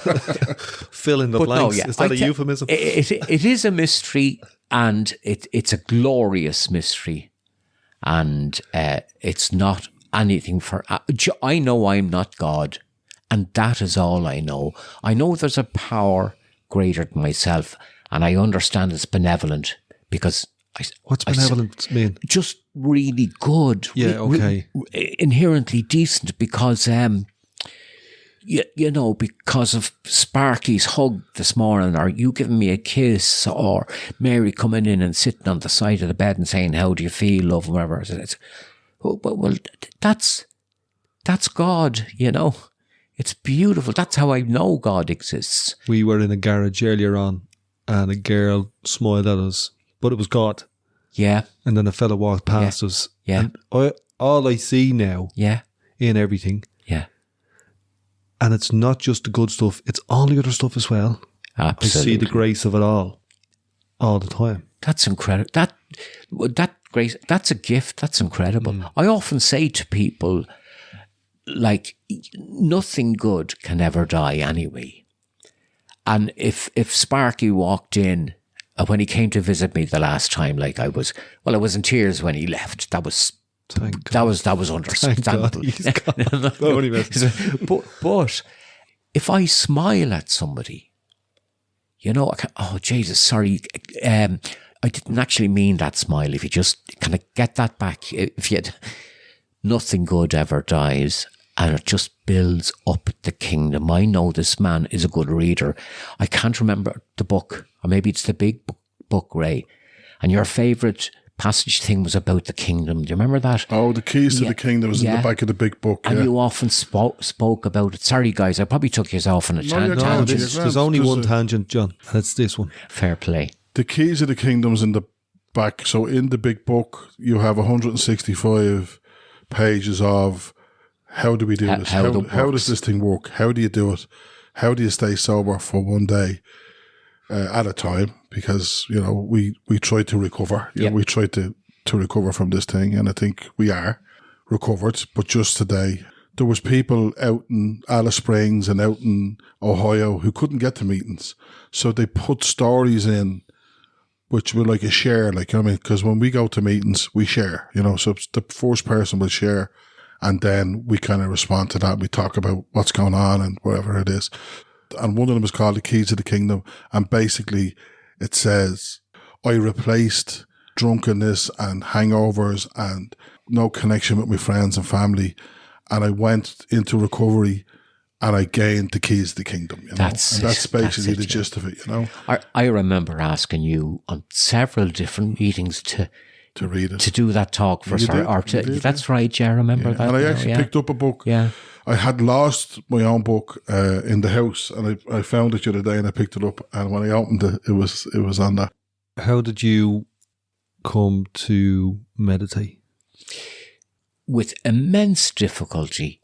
Fill in the blanks. Is that a euphemism? It is a mystery, and it's a glorious mystery. And it's not anything for... I know I'm not God, and that is all I know. I know there's a power greater than myself, and I understand it's benevolent, because... What's benevolent mean? Just really good. Yeah, okay. Inherently decent, because, you know, because of Sparky's hug this morning, or you giving me a kiss, or Mary coming in and sitting on the side of the bed and saying, "How do you feel, love?" Whatever. Well, that's God, you know. It's beautiful. That's how I know God exists. We were in a garage earlier on, and a girl smiled at us. But it was God. Yeah. And then a fella walked past us. Yeah. And all I see now in everything. Yeah. And it's not just the good stuff, it's all the other stuff as well. Absolutely. I see the grace of it all the time. That's incredible. That grace, that's a gift. That's incredible. I often say to people, like, nothing good can ever die anyway. And if Sparky walked in, when he came to visit me the last time, like I was in tears when he left. That was understandable. But if I smile at somebody, you know, oh Jesus, sorry, I didn't actually mean that smile. If you just kind of get that back, nothing good ever dies. And it just builds up the kingdom. I know this man is a good reader. I can't remember the book, or maybe it's the big book, Ray. And your favourite passage thing was about the kingdom. Do you remember that? Oh, the keys to the kingdom was in the back of the big book. And you often spoke about it. Sorry, guys, I probably took you off on a tangent. No, there's only one tangent, John, and it's this one. Fair play. The keys of the kingdom's in the back. So in the big book, you have 165 pages of... How do we do this? How does this thing work? How do you do it? How do you stay sober for one day at a time? Because, you know, we try to recover. You know, we try to recover from this thing, and I think we are recovered. But just today, there was people out in Alice Springs and out in Ohio who couldn't get to meetings. So they put stories in which were like a share, like, you know what I mean? Because when we go to meetings, we share, you know, so the first person will share. And then we kind of respond to that. We talk about what's going on and whatever it is. And one of them is called The Keys to the Kingdom. And basically it says, I replaced drunkenness and hangovers and no connection with my friends and family. And I went into recovery and I gained the keys to the kingdom. You know? That's basically the gist of it, you know. I remember asking you on several different meetings to read it, to do that talk for that's right. Yeah, I remember that. And I actually picked up a book. Yeah, I had lost my own book in the house, and I found it the other day, and I picked it up. And when I opened it, it was on that. How did you come to meditate? With immense difficulty,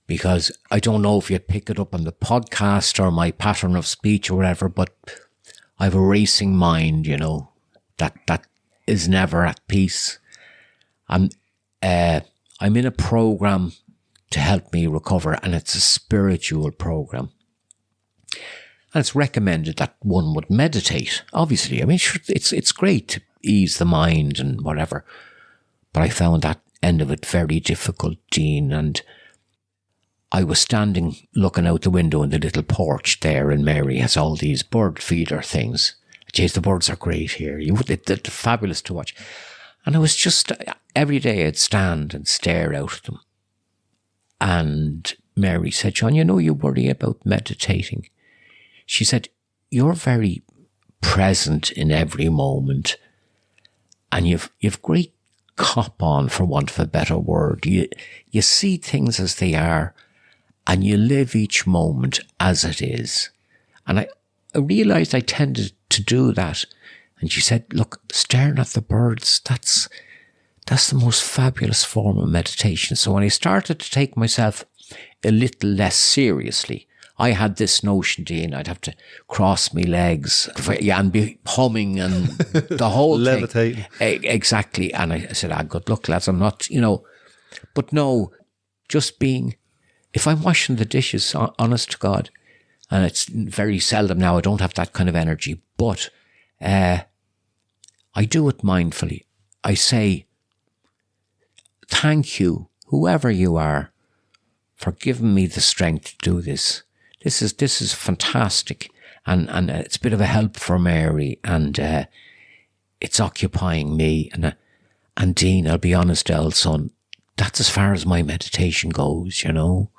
because I don't know if you pick it up on the podcast or my pattern of speech or whatever, but I have a racing mind, you know, that is never at peace. I'm in a program to help me recover, and it's a spiritual program. And it's recommended that one would meditate. Obviously, I mean, sure, it's great to ease the mind and whatever, but I found that end of it very difficult, Dean. And I was standing looking out the window in the little porch there, and Mary has all these bird feeder things. Jeez, the birds are great here. They're fabulous to watch. And I was just, every day I'd stand and stare out at them. And Mary said, John, you know, you worry about meditating. She said, you're very present in every moment, and you've great cop on, for want of a better word. You see things as they are, and you live each moment as it is. And I realised I tended to do that. And she said, look, staring at the birds, that's the most fabulous form of meditation. So when I started to take myself a little less seriously, I had this notion, Dean, I'd have to cross my legs and be humming and the whole levitating. Thing. Exactly. And I said, good luck, lads, I'm not, you know. But no, just being, if I'm washing the dishes, honest to God, and it's very seldom now, I don't have that kind of energy, but I do it mindfully. I say, thank you, whoever you are, for giving me the strength to do this. This is fantastic, and it's a bit of a help for Mary, and it's occupying me. And Dean, I'll be honest, son, that's as far as my meditation goes. You know,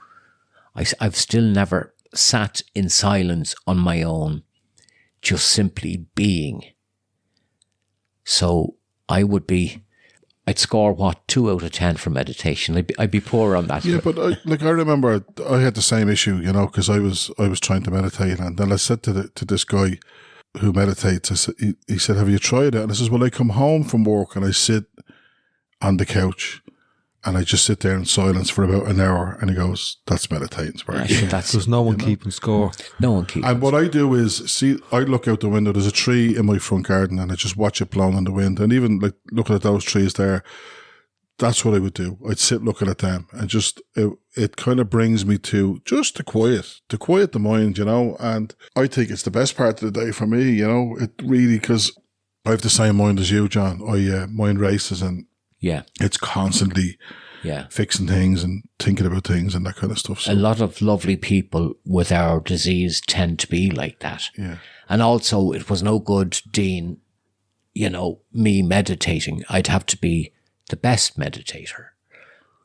I've still never sat in silence on my own, just simply being. So I'd score 2 out of 10 for meditation. I'd be poor on that. Yeah, but I remember I had the same issue, you know, because I was trying to meditate, and then I said to this guy who meditates, he said, "Have you tried it?" And I says, "Well, I come home from work and I sit on the couch and I just sit there in silence for about an hour." And he goes, "That's meditating, Sparky." There's no one keeping score. No one keeping. And what I do is I look out the window. There's a tree in my front garden, and I just watch it blowing in the wind. And even like looking at those trees there, that's what I would do. I'd sit looking at them, and just it kind of brings me to just to quiet the mind, you know. And I think it's the best part of the day for me, you know. It really, because I have the same mind as you, John. Mind races, and it's constantly fixing things and thinking about things and that kind of stuff. So. A lot of lovely people with our disease tend to be like that. Yeah. And also, it was no good, Dean, you know, me meditating. I'd have to be the best meditator.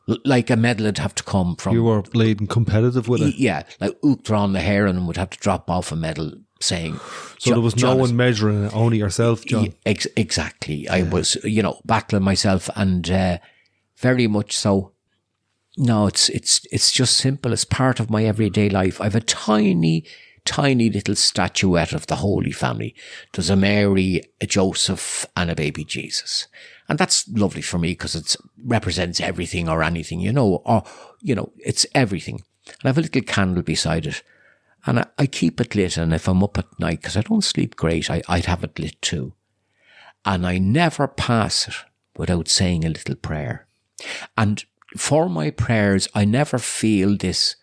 Like a medal would have to come from... You were bleeding competitive with it? Yeah, like Uachtar the Heron would have to drop off a medal saying... So there was no one measuring it, only yourself, John? Exactly. I was, you know, battling myself, and very much so. No, it's just simple. It's part of my everyday life. I have a tiny little statuette of the Holy Family. There's a Mary, a Joseph, and a baby Jesus. And that's lovely for me because it represents everything or anything, you know, or, you know, it's everything. And I have a little candle beside it, and I keep it lit. And if I'm up at night, because I don't sleep great, I'd have it lit too. And I never pass it without saying a little prayer. And for my prayers, I never feel this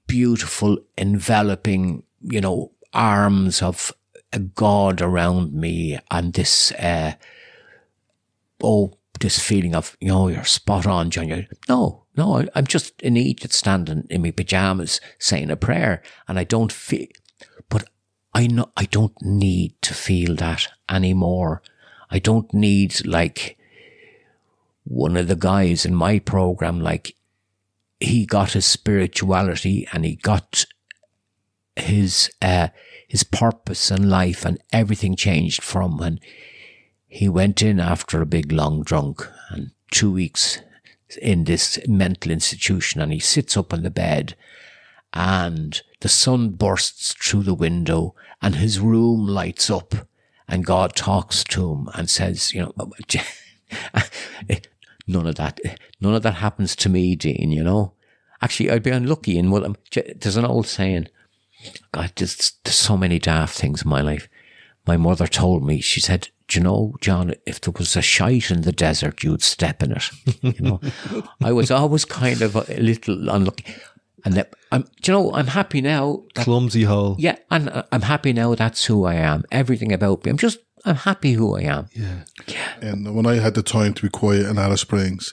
beautiful, enveloping, you know, arms of a God around me, and this, this feeling of, you know, you're spot on, John. No, No, I'm just in Egypt standing in my pajamas saying a prayer, and I don't feel, but I know I don't need to feel that anymore. I don't need, like, one of the guys in my program, like, he got his spirituality and he got his purpose in life, and everything changed from when he went in after a big long drunk and 2 weeks in this mental institution, and he sits up on the bed and the sun bursts through the window and his room lights up and God talks to him and says, you know, none of that happens to me, Dean, you know. Actually, I'd be unlucky in what there's an old saying, God, there's so many daft things in my life. My mother told me, she said, do you know, John, if there was a shite in the desert, you'd step in it. You know, I was always kind of a little unlucky. And I'm happy now. Clumsy hole. Yeah, and I'm happy now that's who I am. Everything about me. I'm happy who I am. Yeah. And when I had the time to be quiet in Alice Springs,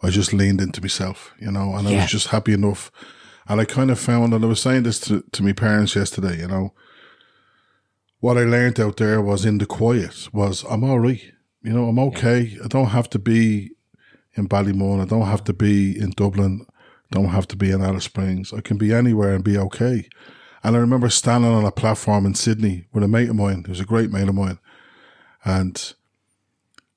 I just leaned into myself, you know, and I was just happy enough. And I kind of found, and I was saying this to my parents yesterday, you know, what I learned out there was in the quiet was I'm all right. You know, I'm okay. I don't have to be in Ballymun. I don't have to be in Dublin. I don't have to be in Alice Springs. I can be anywhere and be okay. And I remember standing on a platform in Sydney with a mate of mine, who's a great mate of mine. And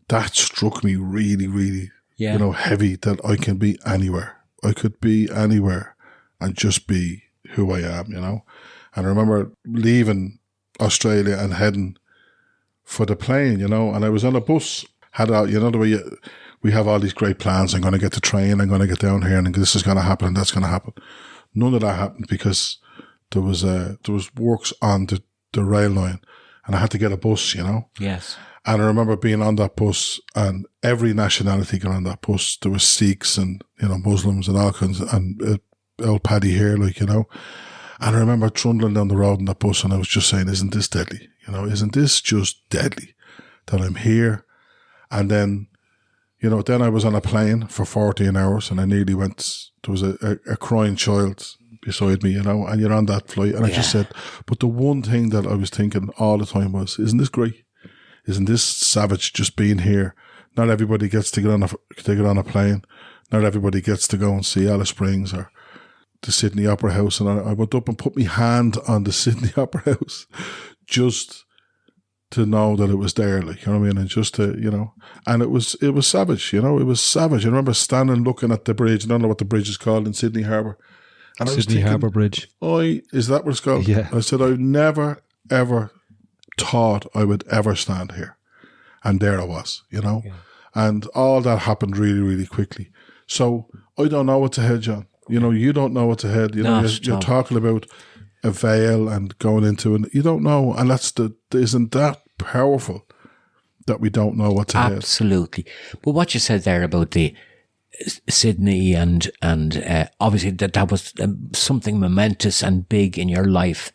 that struck me really, really, you know, heavy, that I can be anywhere. I could be anywhere and just be who I am, you know. And I remember leaving Australia and heading for the plane, you know, and I was on a bus, had out, you know, the way we have all these great plans. I'm going to get the train, I'm going to get down here, and this is going to happen, and that's going to happen. None of that happened because there was works on the rail line, and I had to get a bus, you know. Yes. And I remember being on that bus, and every nationality got on that bus. There was Sikhs and, you know, Muslims and all kinds, and old Paddy here, like, you know. And I remember trundling down the road in that bus, and I was just saying, isn't this deadly? You know, isn't this just deadly that I'm here? And then, you know, then I was on a plane for 14 hours, and I nearly went, there was a crying child beside me, you know, and you're on that flight. And I just said, but the one thing that I was thinking all the time was, isn't this great? Isn't this savage just being here? Not everybody gets to get on a plane. Not everybody gets to go and see Alice Springs or the Sydney Opera House. And I went up and put my hand on the Sydney Opera House just to know that it was there, like, you know what I mean? And just to, you know, and it was savage, you know, it was savage. I remember standing looking at the bridge. I don't know what the bridge is called in Sydney Harbour. And Sydney Harbour Bridge. Is that what it's called? Yeah. I said, I've never, ever thought I would ever stand here. And there I was, you know. Yeah. And all that happened really, really quickly. So I don't know what's ahead, John. You know, you don't know what's ahead. You know, you're talking about a veil and going into it. You don't know. And isn't that powerful that we don't know what's ahead? Absolutely. But what you said there about the Sydney and obviously that was something momentous and big in your life.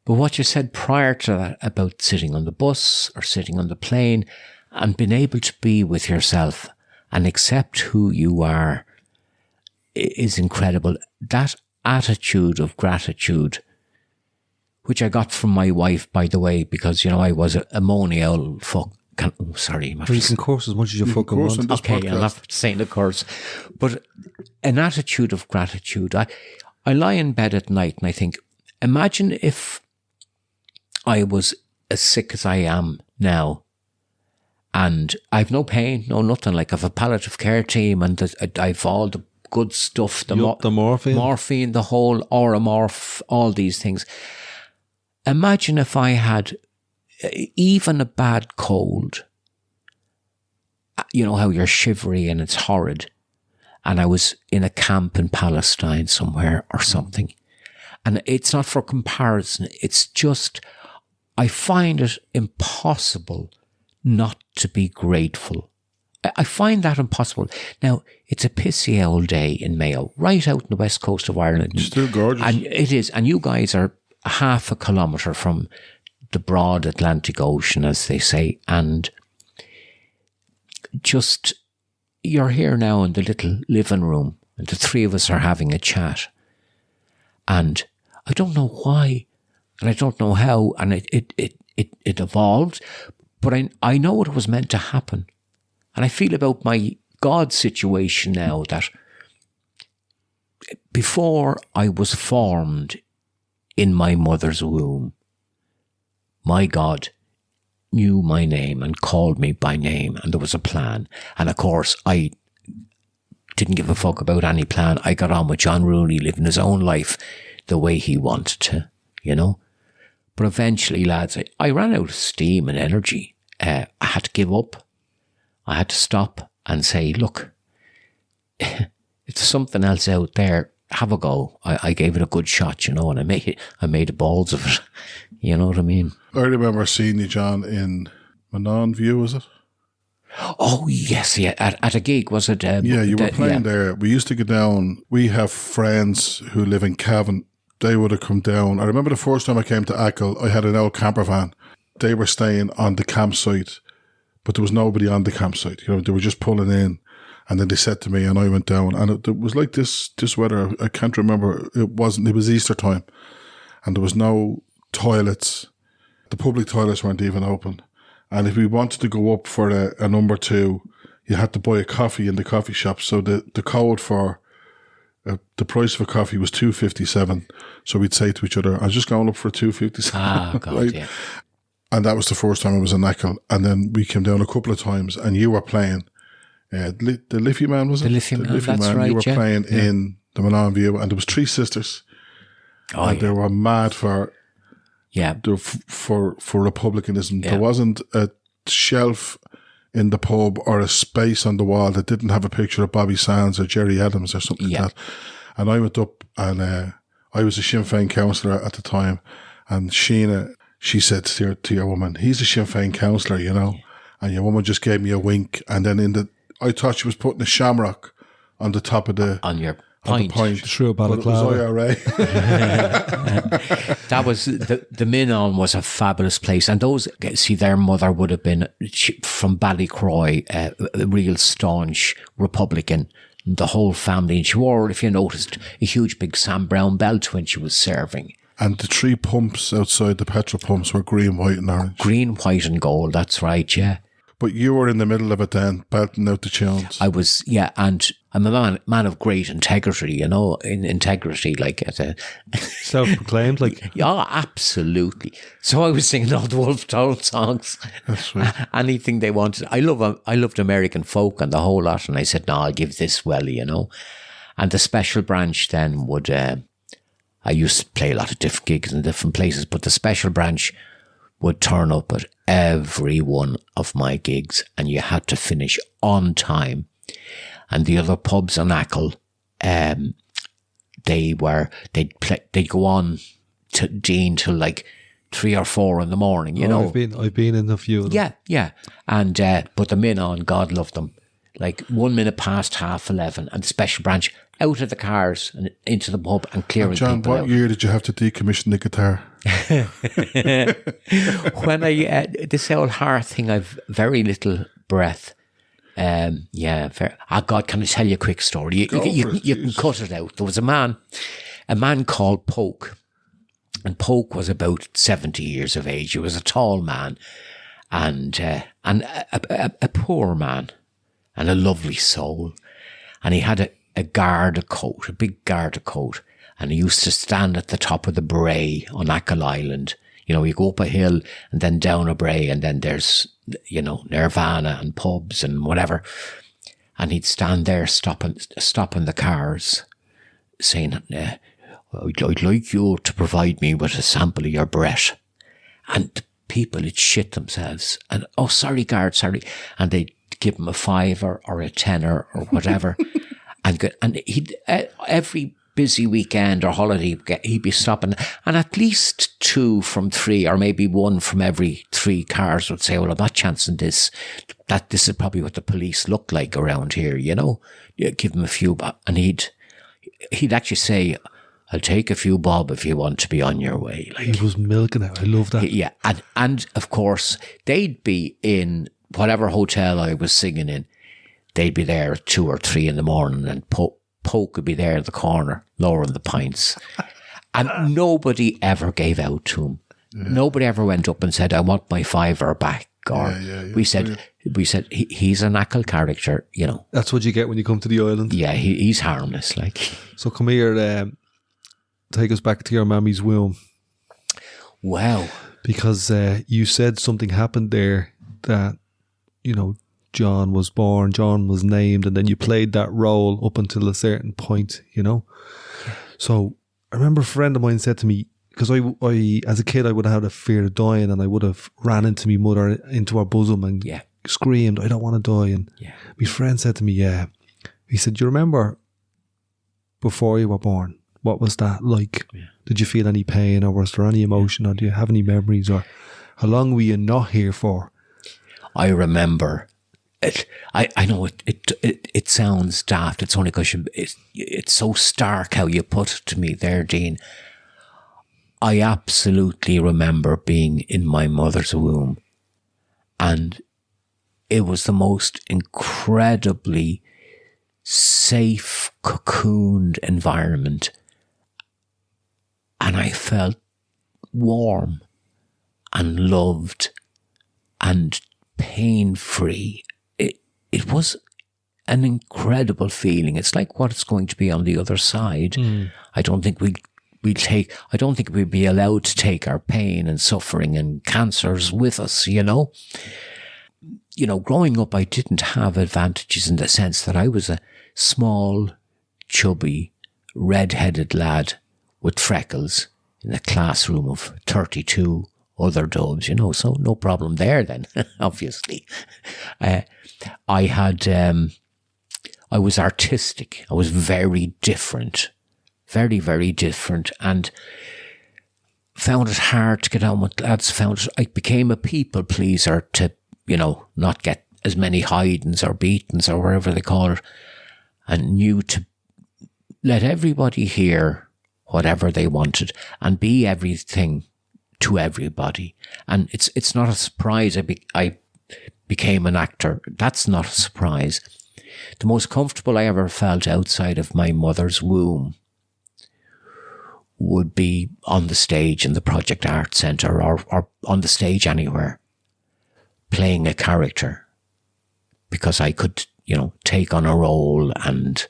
But what you said prior to that about sitting on the bus or sitting on the plane and being able to be with yourself and accept who you are is incredible. That attitude of gratitude, which I got from my wife, by the way, because, you know, I was a moany old fuck. Sorry. You can curse as much as you fucking want. Okay, I'm not saying the curse. But an attitude of gratitude. I lie in bed at night and I think, imagine if I was as sick as I am now and I've no pain, no nothing. Like, I've a palliative care team and I've all the good stuff, the morphine, the whole Oromorph, all these things. Imagine if I had even a bad cold, you know how you're shivery and it's horrid, and I was in a camp in Palestine somewhere or something. And it's not for comparison, it's just, I find it impossible not to be grateful. I find that impossible. Now, it's a pissy old day in Mayo, right out on the west coast of Ireland. It's still gorgeous. And it is. And you guys are half a kilometre from the broad Atlantic Ocean, as they say. And just, you're here now in the little living room and the three of us are having a chat. And I don't know why, and I don't know how, and it evolved, but I know it was meant to happen. And I feel about my God situation now that before I was formed in my mother's womb, my God knew my name and called me by name, and there was a plan. And of course, I didn't give a fuck about any plan. I got on with John Rooney, living his own life the way he wanted to, you know. But eventually, lads, I ran out of steam and energy. I had to give up. I had to stop and say, look, if there's something else out there, have a go. I gave it a good shot, you know, and I made the balls of it. You know what I mean? I remember seeing you, John, in Manon View, was it? Oh, yes, yeah. At a gig, was it? Yeah, you were playing there. We used to go down. We have friends who live in Cavan. They would have come down. I remember the first time I came to Achill, I had an old camper van. They were staying on the campsite, but there was nobody on the campsite. You know, they were just pulling in. And then they said to me, and I went down, and it was like this weather. I can't remember. It was Easter time, and there was no toilets. The public toilets weren't even open. And if we wanted to go up for a number 2, you had to buy a coffee in the coffee shop. So the code for the price of a coffee was $2.57. So we'd say to each other, "I'm just going up for a $2.57." Ah, God, right? yeah. And that was the first time I was in Achill. And then we came down a couple of times, and you were playing. The Liffey Man, was it? The Liffey Man, that's right, You were yeah. playing in the Manon View, and there was 3 sisters. Oh, and they were mad for republicanism. Yeah. There wasn't a shelf in the pub or a space on the wall that didn't have a picture of Bobby Sands or Jerry Adams or something like that. And I went up, and I was a Sinn Féin councillor at the time, and Sheena, she said to your woman, "He's a Sinn Féin councillor, you know." And your woman just gave me a wink, and then I thought she was putting a shamrock on the top of the On your on the point. point. True But it was balaclava. IRA. That was the Minon was a fabulous place, and those, see, their mother would have been from Ballycroy, a real staunch Republican. The whole family, and she wore, if you noticed, a huge big Sam Brown belt when she was serving. And the 3 pumps outside the petrol pumps were green, white, and orange. Green, white, and gold. That's right, yeah. But you were in the middle of it then, belting out the tunes. I was, yeah, and I'm a man of great integrity, you know, integrity, like at a, Self-proclaimed, like. yeah, absolutely. So I was singing all the Wolf Town songs, That's right. anything they wanted. I loved American folk and the whole lot, and I said, no, I'll give this well, you know. And the special branch then would, I used to play a lot of different gigs in different places, but the special branch would turn up at every one of my gigs, and you had to finish on time. And the other pubs in Achill, they'd go on to Dean till like 3 or 4 in the morning, you know. I've been in a few of them. Yeah. And, but the Minon, God love them, like 1 minute past 11:30, and the special branch out of the cars and into the pub and clearing John, people what out. year did you have to decommission the guitar? When this old heart thing, I've very little breath. God, can I tell you a quick story? You can cut it out. There was a man called Poke, and Poke was about 70 years of age. He was a tall man, and a poor man, and a lovely soul. And he had a Garda coat, a big Garda coat, and he used to stand at the top of the brae on Achill Island. You know, you go up a hill and then down a brae, and then there's, you know, Nirvana and pubs and whatever. And he'd stand there stopping the cars, saying, I'd like you to provide me with a sample of your breath. And people would shit themselves. And, oh, sorry, guard, sorry. And they'd give him a $5 or a $10 or whatever. and he'd, every busy weekend or holiday, he'd be stopping. And at least 2 from 3, or maybe 1 from every 3 cars would say, well, I'm not chancing this. This is probably what the police look like around here, you know. You give him a few, and he'd actually say, I'll take a few bob if you want to be on your way. Like, He was milking it. I love that. yeah, and of course, they'd be in whatever hotel I was singing in. They'd be there at 2 or 3 in the morning, and Poke would be there in the corner, lowering the pints. And nobody ever gave out to him. Yeah. Nobody ever went up and said, I want my $5 back. Or we said, he's an Achill character, you know. That's what you get when you come to the island. Yeah, he's harmless, like. So come here, take us back to your mammy's womb. Wow. Because you said something happened there that, you know, John was born, John was named, and then you played that role up until a certain point, you know. So I remember a friend of mine said to me, because I as a kid, I would have had a fear of dying, and I would have ran into my mother, into her bosom, and screamed, I don't want to die. And my friend said to me, he said, do you remember before you were born, what was that like? Yeah. Did you feel any pain, or was there any emotion, or do you have any memories, or how long were you not here for? I remember it. I know it sounds daft. It's only because it's so stark how you put it to me there, Dean. I absolutely remember being in my mother's womb, and it was the most incredibly safe, cocooned environment. And I felt warm and loved and pain-free. It was an incredible feeling. It's like what it's going to be on the other side. I don't think we'd be allowed to take our pain and suffering and cancers with us, you know. You know, growing up, I didn't have advantages in the sense that I was a small, chubby, red-headed lad with freckles in a classroom of 32 other dubs, you know, so no problem there then, obviously. I was artistic. I was very different. Very, very different, and found it hard to get on with lads. I became a people pleaser to, you know, not get as many hidings or beatings or whatever they call it, and knew to let everybody hear whatever they wanted and be everything to everybody. And it's not a surprise I became an actor. That's not a surprise. The most comfortable I ever felt outside of my mother's womb would be on the stage in the Project Art Centre or on the stage anywhere, playing a character, because I could, you know, take on a role. And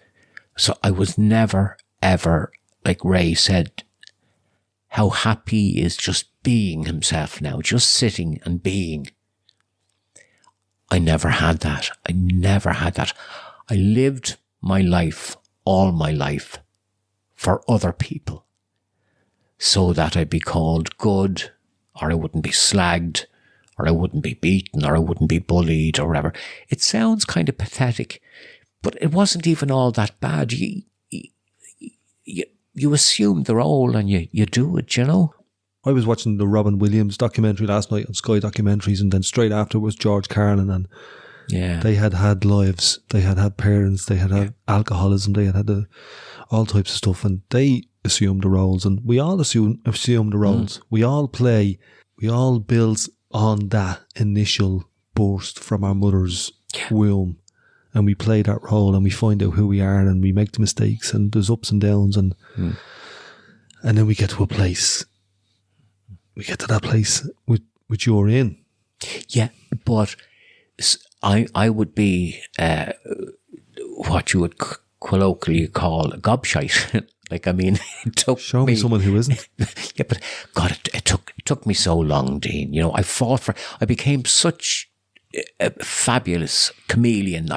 so I was never, ever, like Ray said, how happy he is just being himself now, just sitting and being. I never had that. I lived my life, all my life, for other people, so that I'd be called good, or I wouldn't be slagged, or I wouldn't be beaten, or I wouldn't be bullied, or whatever. It sounds kind of pathetic, but it wasn't even all that bad. You assume the role and you do it, you know? I was watching the Robin Williams documentary last night on Sky Documentaries, and then straight after was George Carlin, and they had lives, they had parents, they had alcoholism, they had all types of stuff, and they assume the roles, and we all assume the roles. We all play, we all build on that initial burst from our mother's womb, and we play that role, and we find out who we are, and we make the mistakes, and there's ups and downs, and then we get to a place. We get to that place which you're in. Yeah, but I would be what you would colloquially call a gobshite. Like, I mean, it took Show me someone who isn't. Yeah, but God, it took me so long, Dean. You know, I became such a fabulous chameleon.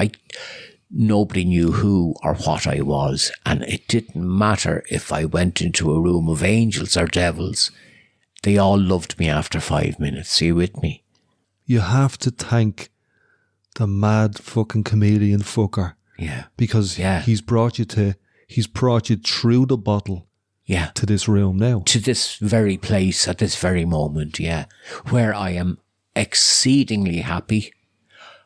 Nobody knew who or what I was, and it didn't matter if I went into a room of angels or devils. They all loved me after 5 minutes. Are you with me? You have to thank the mad fucking chameleon fucker. Yeah. Because he's brought you through the bottle to this room now. To this very place at this very moment, where I am exceedingly happy.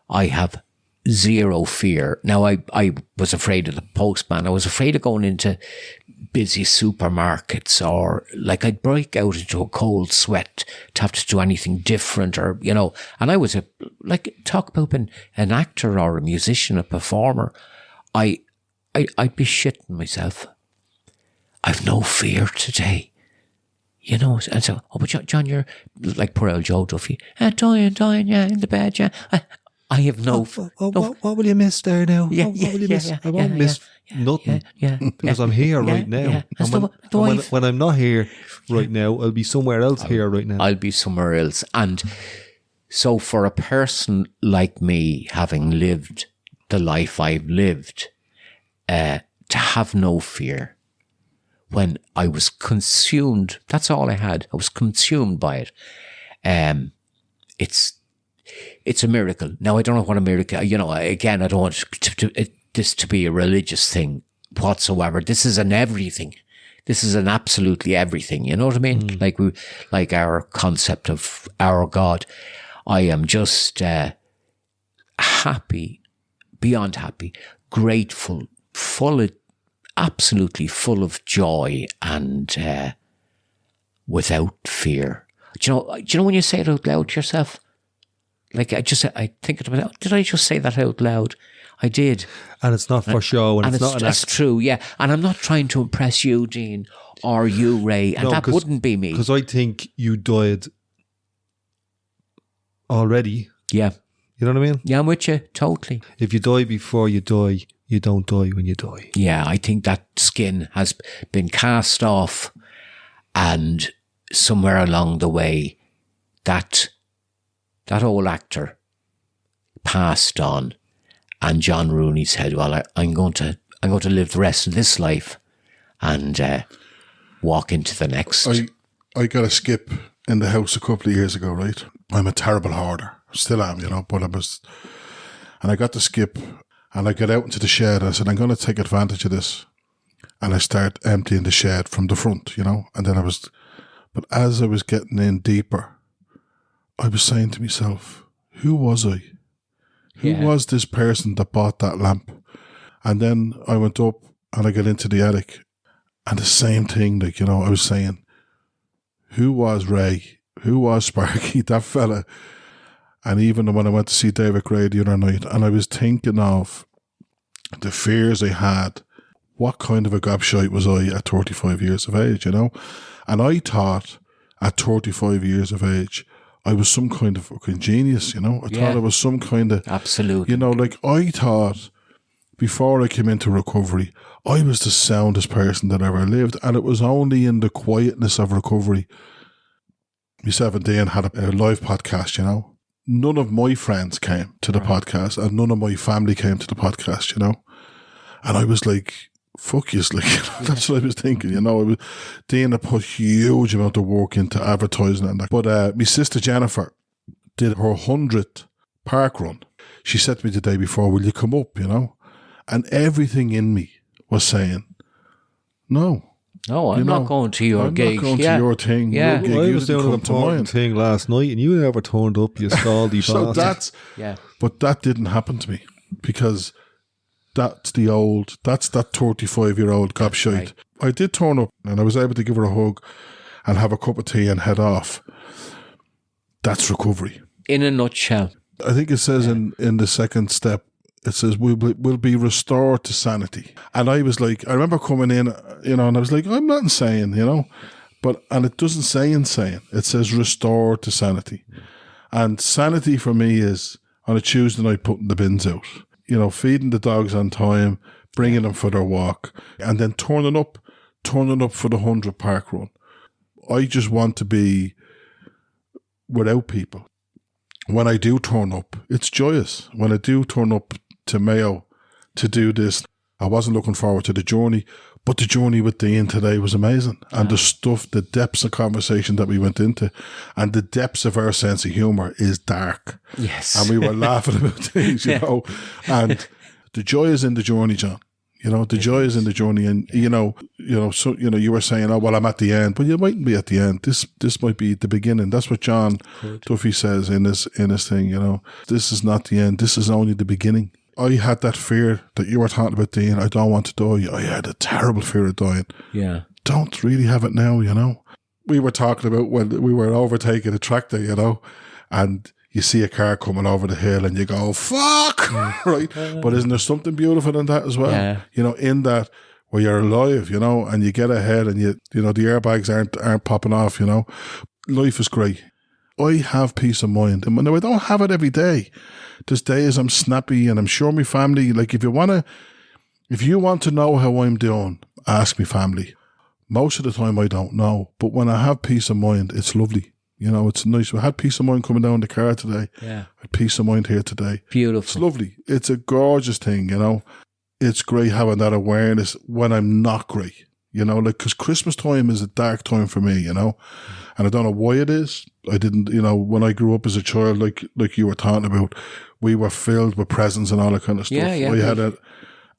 I have zero fear. Now, I was afraid of the postman. I was afraid of going into busy supermarkets, or like I'd break out into a cold sweat to have to do anything different, or, you know, and I was talk about being an actor or a musician, a performer. I I'd be shitting myself. I've no fear today. You know, and so, but John, you're like poor old Joe Duffy. Dying, yeah, in the bed, yeah. I have no... What will you miss there now? Yeah, what will you miss? yeah, I won't miss nothing. Yeah, because I'm here right now. Yeah. And when I'm not here right now, I'll be somewhere else here right now. I'll be somewhere else. And so for a person like me, having lived the life I've lived, to have no fear, when I was consumed, that's all I had. I was consumed by it. It's a miracle. Now, I don't know what a miracle, you know, again, I don't want this to be a religious thing whatsoever. This is an everything. This is an absolutely everything. You know what I mean? Like our concept of our God. I am just happy, beyond happy, grateful, absolutely full of joy and without fear. Do you know when you say it out loud to yourself? Like I think about it. Did I just say that out loud? I did. And it's not for show, and it's not an that's act. true, yeah. And I'm not trying to impress you, Dean, or you, Ray, and that wouldn't be me. Because I think you died already. Yeah. You know what I mean? Yeah, I'm with you, totally. If you die before you die, you don't die when you die. Yeah, I think that skin has been cast off, and somewhere along the way, that old actor passed on, and John Rooney said, well, I'm going to live the rest of this life and walk into the next. I got a skip in the house a couple of years ago, right? I'm a terrible hoarder. Still am, you know, but and I got the skip, and I got out into the shed. I said, I'm going to take advantage of this. And I start emptying the shed from the front, you know, and then but as I was getting in deeper, I was saying to myself, who was I? Who was this person that bought that lamp? And then I went up and I got into the attic, and the same thing, like, you know, I was saying, who was Ray? Who was Sparky? That fella. And even when I went to see David Gray the other night, and I was thinking of the fears I had, what kind of a gobshite was I at 35 years of age, you know? And I thought at 35 years of age, I was some kind of fucking genius, you know? I thought I was some kind of... Absolutely. You know, like I thought before I came into recovery, I was the soundest person that ever lived. And it was only in the quietness of recovery. Myself and Dan had a live podcast, you know? None of my friends came to the podcast, and none of my family came to the podcast, you know? And I was like... fuck you, like, you know, that's what I was thinking, you know. Dana put huge amount of work into advertising and that. But my sister Jennifer did her 100th park run. She said to me the day before, will you come up, you know? And everything in me was saying, no. No, I'm not going to your gig. I'm not going to your thing. Yeah. Your gig, I was doing an important thing last night, and you never turned up, you scaldy So bastard. But that didn't happen to me, because... that's that 35-year-old gobshite. Right. I did turn up, and I was able to give her a hug and have a cup of tea and head off. That's recovery. In a nutshell. I think it says in the second step, it says we'll be restored to sanity. And I was like, I remember coming in, you know, and I was like, I'm not insane, you know. And it doesn't say insane. It says restored to sanity. And sanity for me is on a Tuesday night putting the bins out. You know, feeding the dogs on time, bringing them for their walk, and then turning up for the 100 park run. I just want to be without people. When I do turn up, it's joyous. When I do turn up to Mayo to do this, I wasn't looking forward to the journey, but the journey with Dean today was amazing. And the stuff, the depths of conversation that we went into, and the depths of our sense of humour is dark. Yes. And we were laughing about things, you know. And the joy is in the journey, John. You know, the joy is in the journey. And, you know, so, you know, you were saying, oh, well, I'm at the end. But you mightn't be at the end. This might be the beginning. That's what John Duffy says in his thing, you know. This is not the end. This is only the beginning. I had that fear that you were talking about, Dean. I don't want to die. I had a terrible fear of dying. Yeah. Don't really have it now, you know. We were talking about when we were overtaking a tractor, you know, and you see a car coming over the hill and you go, fuck, right? But isn't there something beautiful in that as well? Yeah. You know, in that where you're alive, you know, and you get ahead and you know, the airbags aren't popping off, you know. Life is great. I have peace of mind. And I don't have it every day. There's days I'm snappy and I'm sure my family, like if you want to know how I'm doing, ask me family. Most of the time I don't know. But when I have peace of mind, it's lovely. You know, it's nice. We had peace of mind coming down the car today. Yeah. I had peace of mind here today. Beautiful. It's lovely. It's a gorgeous thing, you know. It's great having that awareness when I'm not great, you know, like, because Christmas time is a dark time for me, you know, and I don't know why it is. I didn't, you know, when I grew up as a child, like you were talking about, we were filled with presents and all that kind of stuff. Yeah.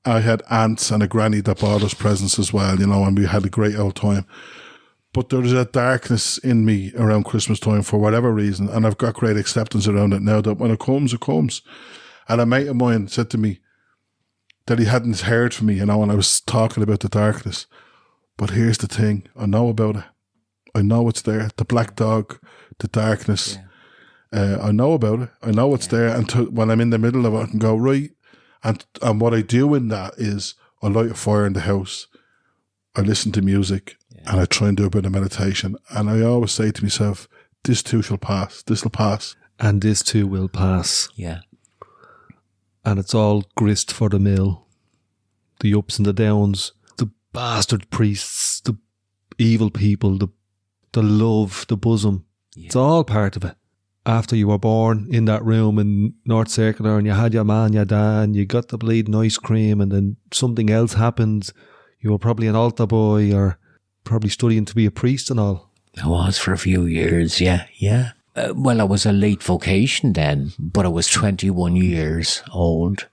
I had aunts and a granny that bought us presents as well, you know, and we had a great old time. But there's a darkness in me around Christmas time for whatever reason, and I've got great acceptance around it now that when it comes, it comes. And a mate of mine said to me that he hadn't heard from me, you know, and I was talking about the darkness. But here's the thing, I know about it. I know it's there. The black dog, the darkness. Yeah. I know about it. I know it's there. And when I'm in the middle of it, I can go, right. And what I do in that is I light a fire in the house. I listen to music and I try and do a bit of meditation. And I always say to myself, this too shall pass. This will pass. And this too will pass. Yeah. And it's all grist for the mill. The ups and the downs, the bastard priests, the evil people, the love, the bosom. Yeah. It's all part of it. After you were born in that room in North Circular and you had your man, your dad, and you got the bleeding ice cream and then something else happened. You were probably an altar boy or probably studying to be a priest and all. I was for a few years, yeah. Well, I was a late vocation then, but I was 21 years old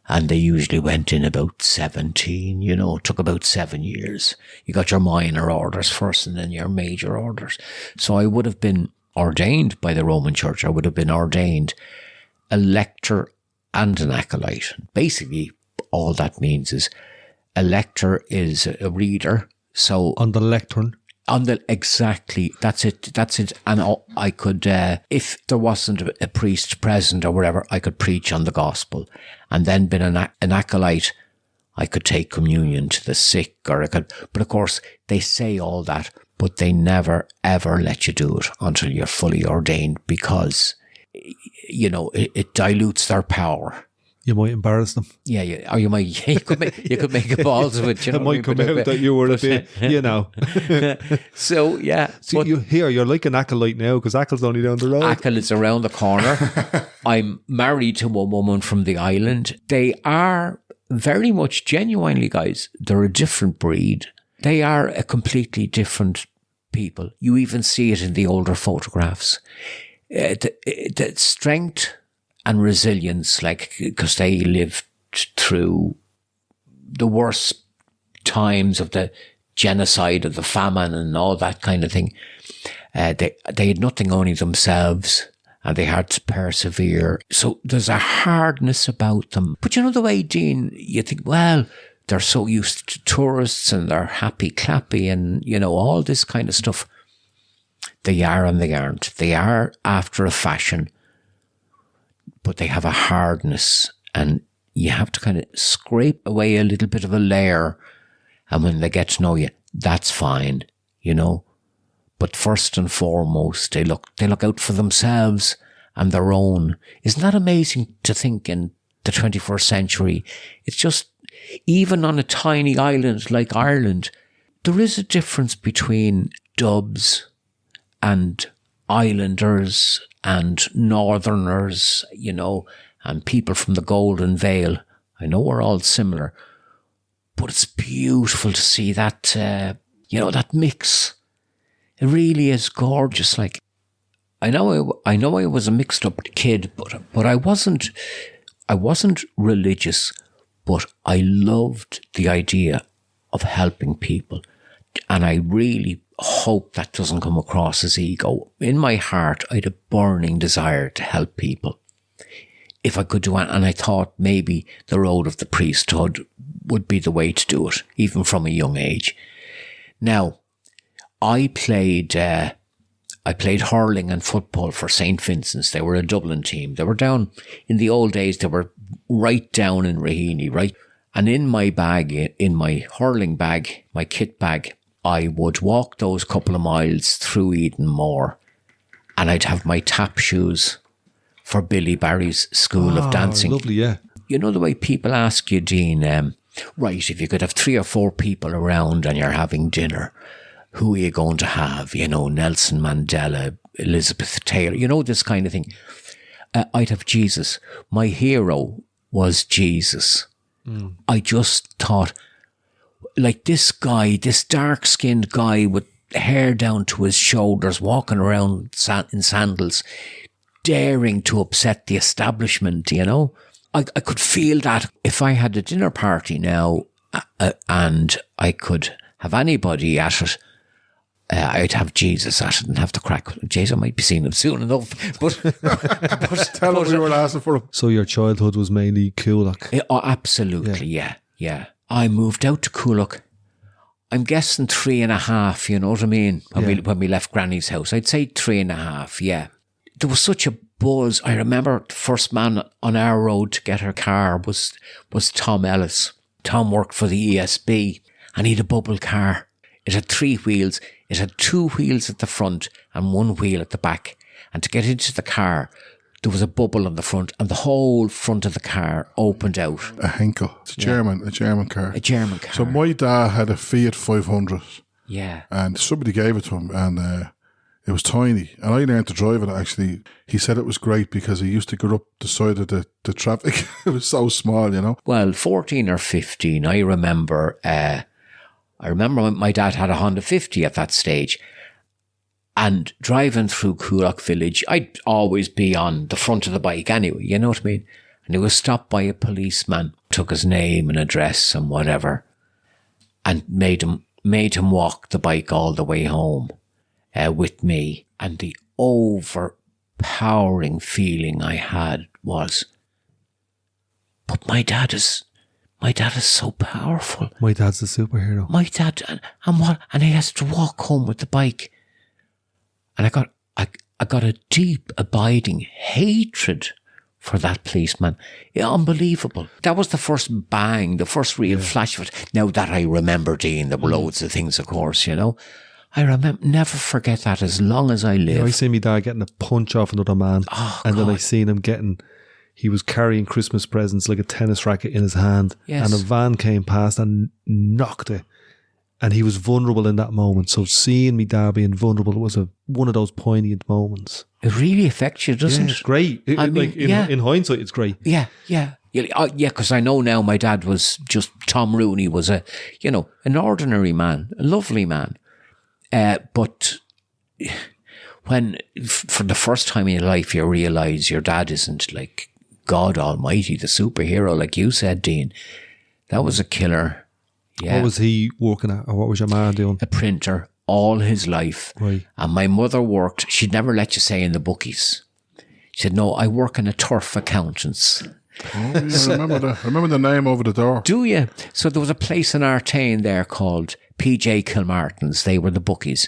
and they usually went in about 17, you know, it took about 7 years. You got your minor orders first and then your major orders. So I would have been ordained by the Roman Church. I would have been ordained a lector and an acolyte. Basically, all that means is a lector is a reader. So on the lectern. Exactly, that's it. And I could, if there wasn't a priest present or whatever, I could preach on the gospel. And then being an acolyte, I could take communion to the sick, but of course, they say all that, but they never, ever let you do it until you're fully ordained because, you know, it dilutes their power. You might embarrass them. Yeah. Or you might, you could make a balls of it. You know, it might come out that you were a bit, you know. So, yeah. See, you're like an acolyte now because Achill's only down the road. Achill is around the corner. I'm married to a woman from the island. They are very much, genuinely, guys, they're a different breed. They are a completely different people. You even see it in the older photographs. The strength and resilience, like, because they lived through the worst times of the genocide, of the famine and all that kind of thing. They had nothing, only themselves, and they had to persevere. So there's a hardness about them. But you know the way, Dean, you think, well, they're so used to tourists and they're happy clappy and, you know, all this kind of stuff. They are and they aren't. They are after a fashion, but they have a hardness and you have to kind of scrape away a little bit of a layer. And when they get to know you, that's fine, you know. But first and foremost, they look out for themselves and their own. Isn't that amazing to think in the 21st century? It's just, even on a tiny island like Ireland, there is a difference between Dubs and Islanders and Northerners, you know, and people from the Golden Vale. I know we're all similar, but it's beautiful to see that, you know, that mix. It really is gorgeous. Like, I know I was a mixed up kid, but I wasn't religious, but I loved the idea of helping people. And I really hope that doesn't come across as ego. In my heart, I had a burning desire to help people. If I could do it, and I thought maybe the road of the priesthood would be the way to do it, even from a young age. Now, I played I played hurling and football for St. Vincent's. They were a Dublin team. They were down, in the old days, they were right down in Raheny, right? And in my bag, in my hurling bag, my kit bag, I would walk those couple of miles through Eden Moor, and I'd have my tap shoes for Billy Barry's School of Dancing. Lovely, yeah. You know the way people ask you, Dean, right, if you could have 3 or 4 people around and you're having dinner, who are you going to have? You know, Nelson Mandela, Elizabeth Taylor, you know, this kind of thing. I'd have Jesus. My hero was Jesus. I just thought, like, this guy, this dark-skinned guy with hair down to his shoulders, walking around in sandals, daring to upset the establishment, you know. I could feel that if I had a dinner party now and I could have anybody at it, I'd have Jesus at it and have the crack. Jesus, I might be seeing him soon enough. But Tell him we were asking for him. So your childhood was mainly Coolock? Oh, absolutely, yeah. I moved out to Coolock. I'm guessing 3.5, you know what I mean? When we left Granny's house. I'd say 3.5, yeah. There was such a buzz. I remember the first man on our road to get her car was Tom Ellis. Tom worked for the ESB and he had a bubble car. It had 3 wheels. It had 2 wheels at the front and 1 wheel at the back. And to get into the car, there was a bubble on the front and the whole front of the car opened out. A Henkel. It's a German car. A German car. So my dad had a Fiat 500. Yeah. And somebody gave it to him and it was tiny. And I learned to drive it actually. He said it was great because he used to go up the side of the traffic. It was so small, you know. Well, 14 or 15, I remember my dad had a Honda 50 at that stage. And driving through Coolock village, I'd always be on the front of the bike anyway, you know what I mean? And he was stopped by a policeman, took his name and address and whatever, and made him walk the bike all the way home with me. And the overpowering feeling I had was, but my dad is so powerful. My dad's a superhero. My dad, and he has to walk home with the bike. And I got a deep, abiding hatred for that policeman. Unbelievable. That was the first bang, the first real flash of it. Now that I remember, Dean, there were loads of things, of course, you know. I never forget that as long as I live. You know, I seen my dad getting a punch off another man. And then I seen him he was carrying Christmas presents like a tennis racket in his hand. Yes. And a van came past and knocked it. And he was vulnerable in that moment. So seeing me dad being vulnerable was one of those poignant moments. It really affects you, doesn't It's it? great. In hindsight, it's great. Yeah. Because I know now my dad was just, Tom Rooney was an ordinary man, a lovely man. But when, for the first time in your life, you realise your dad isn't like God Almighty, the superhero, like you said, Dean, that was a killer. Yeah. What was he working at, or what was your man doing? A printer all his life. Right. And my mother worked, she'd never let you say in the bookies. She said, no, I work in a turf accountants. Oh, yeah, I remember the name over the door. Do you? So there was a place in Artane there called PJ Kilmartin's. They were the bookies.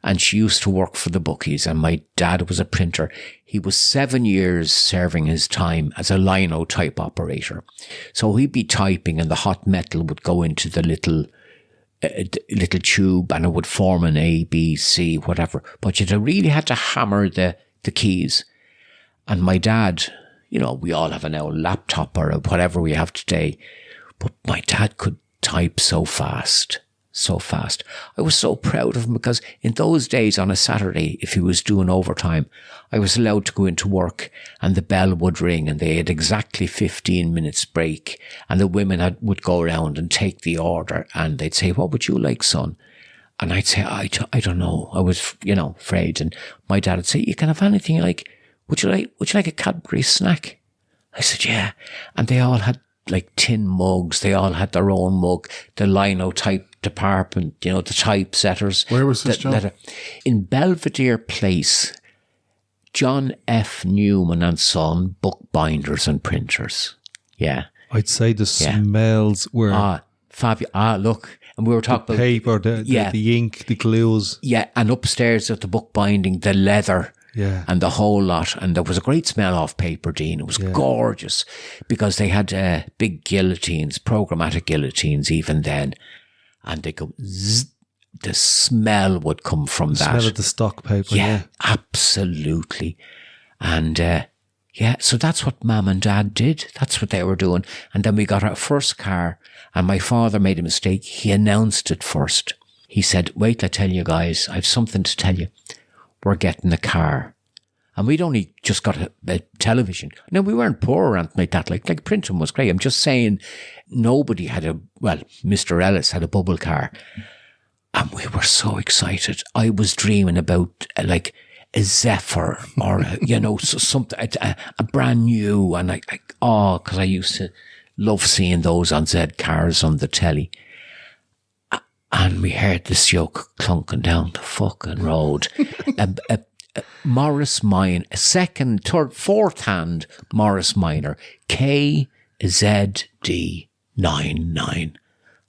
And she used to work for the bookies. And my dad was a printer. He was 7 years serving his time as a linotype operator. So he'd be typing and the hot metal would go into the little tube and it would form an A, B, C, whatever. But you really had to hammer the keys. And my dad, you know, we all have an old laptop or whatever we have today. But my dad could type so fast. So fast. I was so proud of him because in those days on a Saturday, if he was doing overtime, I was allowed to go into work and the bell would ring and they had exactly 15 minutes break and the women would go around and take the order and they'd say, what would you like, son? And I'd say, I don't know. I was, afraid. And my dad would say, you can have anything you like. Would you like a Cadbury snack? I said, yeah. And they all had like tin mugs. They all had their own mug. The linotype department, the typesetters. Where was this, John? In Belvedere Place, John F. Newman and Son, bookbinders and printers. Yeah. I'd say the smells were... Look. And we were talking about paper, the ink, the glues. Yeah, and upstairs at the bookbinding, the leather. Yeah. And the whole lot. And there was a great smell off paper, Dean. It was gorgeous because they had big guillotines, programmatic guillotines even then. And they go zzz, the smell would come from that. Smell of the stock paper. Yeah, absolutely. And so that's what Mum and Dad did. That's what they were doing. And then we got our first car, and my father made a mistake. He announced it first. He said, wait till I tell you guys, I have something to tell you. We're getting a car. And we'd only just got a television. Now, we weren't poor or anything like that. Like printing was great. I'm just saying nobody had Mr. Ellis had a bubble car. And we were so excited. I was dreaming about like a Zephyr or, something, a brand new. And because I used to love seeing those on Z cars on the telly. And we heard this yoke clunking down the fucking road. a Morris Minor, a second, third, fourth hand Morris Minor, KZD99.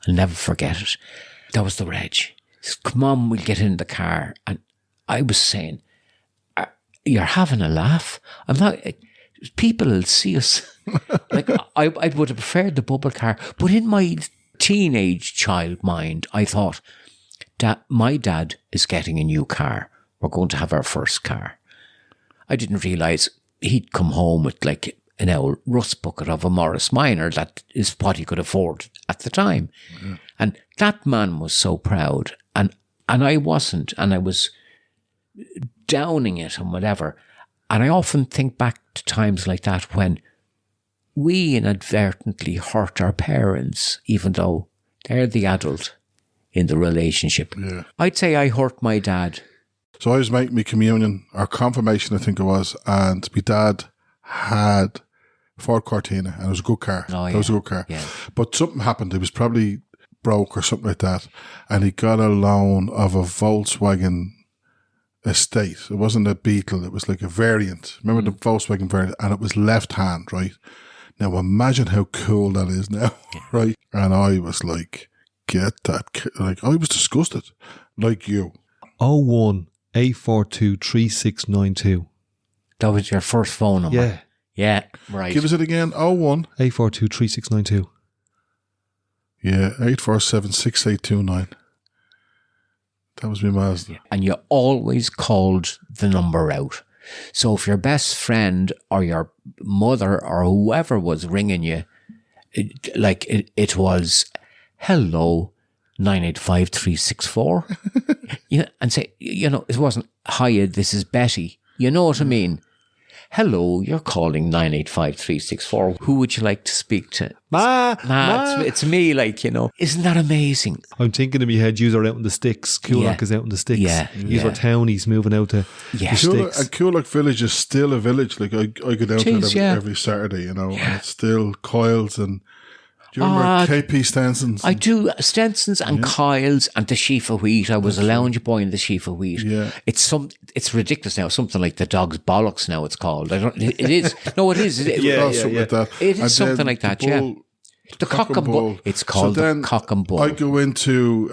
I'll never forget it. That was the reg. He said, come on, we'll get in the car. And I was saying, you're having a laugh. I'm not, people will see us. Like, I would have preferred the bubble car. But in my teenage child mind, I thought that my dad is getting a new car. We're going to have our first car. I didn't realise he'd come home with like an old rust bucket of a Morris Minor. That is what he could afford at the time. Mm-hmm. And that man was so proud. And I wasn't. And I was downing it and whatever. And I often think back to times like that when we inadvertently hurt our parents, even though they're the adult in the relationship. Yeah. I'd say I hurt my dad. So I was making my communion, or confirmation, I think it was, and my dad had Ford Cortina, and it was a good car. Oh, yeah. That was a good car. Yeah. But something happened. It was probably broke or something like that, and he got a loan of a Volkswagen Estate. It wasn't a Beetle. It was like a variant. Remember the Volkswagen variant? And it was left hand, right? Now imagine how cool that is now, right? And I was like, get that. Like, I was disgusted, like you. 01-842-3692. That was your first phone number? Yeah. Yeah, right. Give us it again. 01-842-3692. Yeah, 847-6829. That was my Mazda. And you always called the number out. So if your best friend or your mother or whoever was ringing you, it was, hello, 985-364. Yeah, and say, it wasn't, hiya, this is Betty. You know what I mean? Hello, you're calling 985-364. Who would you like to speak to? Ma. It's me, Isn't that amazing? I'm thinking in my head, yous are out in the sticks. Coolock is out in the sticks. Yeah. Yous were townies moving out to the sticks. And Coolock village is still a village. Like, I go down to it every Saturday, and it's still coils and... Do you remember KP Stensons? I do. Stensons and Kyles and the sheaf of wheat. I was a lounge boy in the sheaf of wheat. Yeah. It's ridiculous now. Something like the dog's bollocks now it's called. It is. No, it is. Like that. It is something like that, bull, The cock and bull. It's called the cock and bull. I go into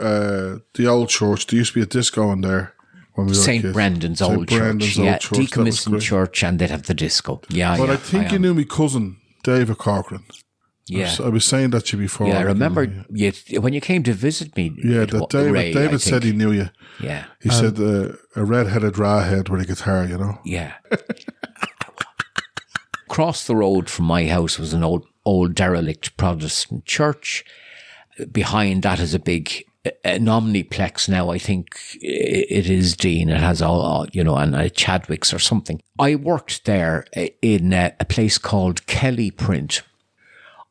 the old church. There used to be a disco in there. St. Brendan's old church. Yeah, decommissioned church, and they'd have the disco. Yeah, but I think you knew my cousin, David Corcoran. Yeah, I was saying that to you before. Yeah, I remember when you came to visit me. Yeah, that David said he knew you. Yeah, he said a red-headed rawhead with a guitar. Yeah. Across the road from my house was an old derelict Protestant church. Behind that is a big an omniplex now. I think it is, Dean. It has all and a Chadwick's or something. I worked there in a place called Kelly Print.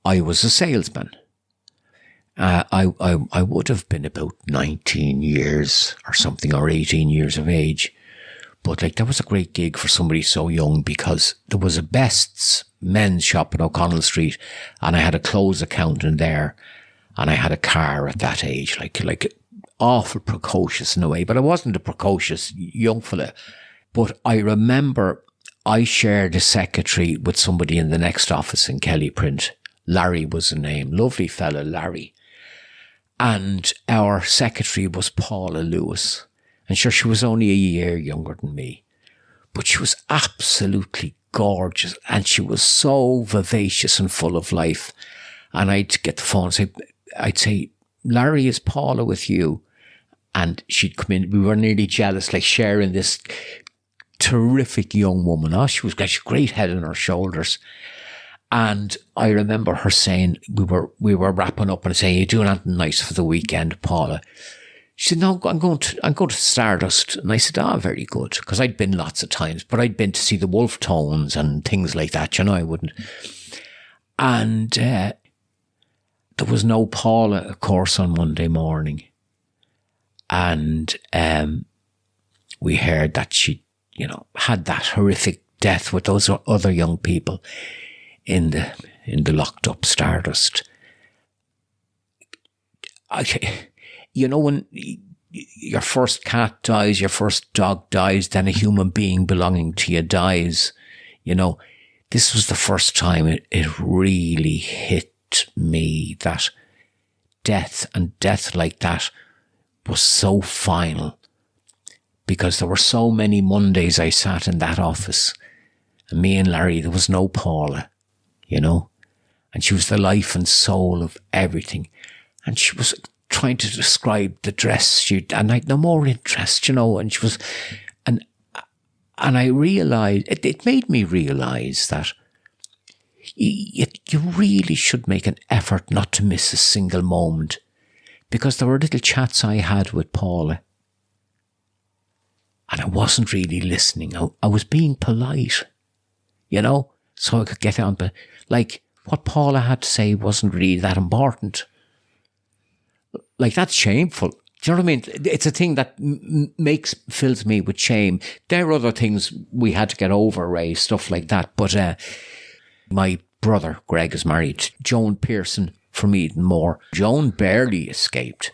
I was a salesman. I would have been about 19 years or something, or 18 years of age. But that was a great gig for somebody so young, because there was a Best's men's shop in O'Connell Street, and I had a clothes account in there, and I had a car at that age, like awful precocious in a way, but I wasn't a precocious young fella. But I remember I shared a secretary with somebody in the next office in Kelly Print. Larry was the name. Lovely fella, Larry. And our secretary was Paula Lewis. And sure, she was only a year younger than me. But she was absolutely gorgeous. And she was so vivacious and full of life. And I'd get the phone and I'd say, Larry, is Paula with you? And she'd come in. We were nearly jealous, like sharing this terrific young woman. Oh, she got a great head on her shoulders. And I remember her saying, we were wrapping up and saying, you doing anything nice for the weekend, Paula? She said, no, I'm going to Stardust. And I said, very good. Because I'd been lots of times, but I'd been to see the Wolf Tones and things like that. I wouldn't. And there was no Paula, of course, on Monday morning. And we heard that she, had that horrific death with those other young people in the locked up Stardust. When your first cat dies, your first dog dies, then a human being belonging to you dies, this was the first time it really hit me that death like that was so final, because there were so many Mondays I sat in that office, and me and Larry, there was no Paula, and she was the life and soul of everything. And she was trying to describe the dress and I'd no more interest, and she was, and I realised, it made me realise that you really should make an effort not to miss a single moment, because there were little chats I had with Paula and I wasn't really listening. I was being polite, so I could get on, but like what Paula had to say wasn't really that important. Like, that's shameful. Do you know what I mean? It's a thing that fills me with shame. There are other things we had to get over, Ray, stuff like that. But my brother, Greg, is married to Joan Pearson from Edenmore. Joan barely escaped.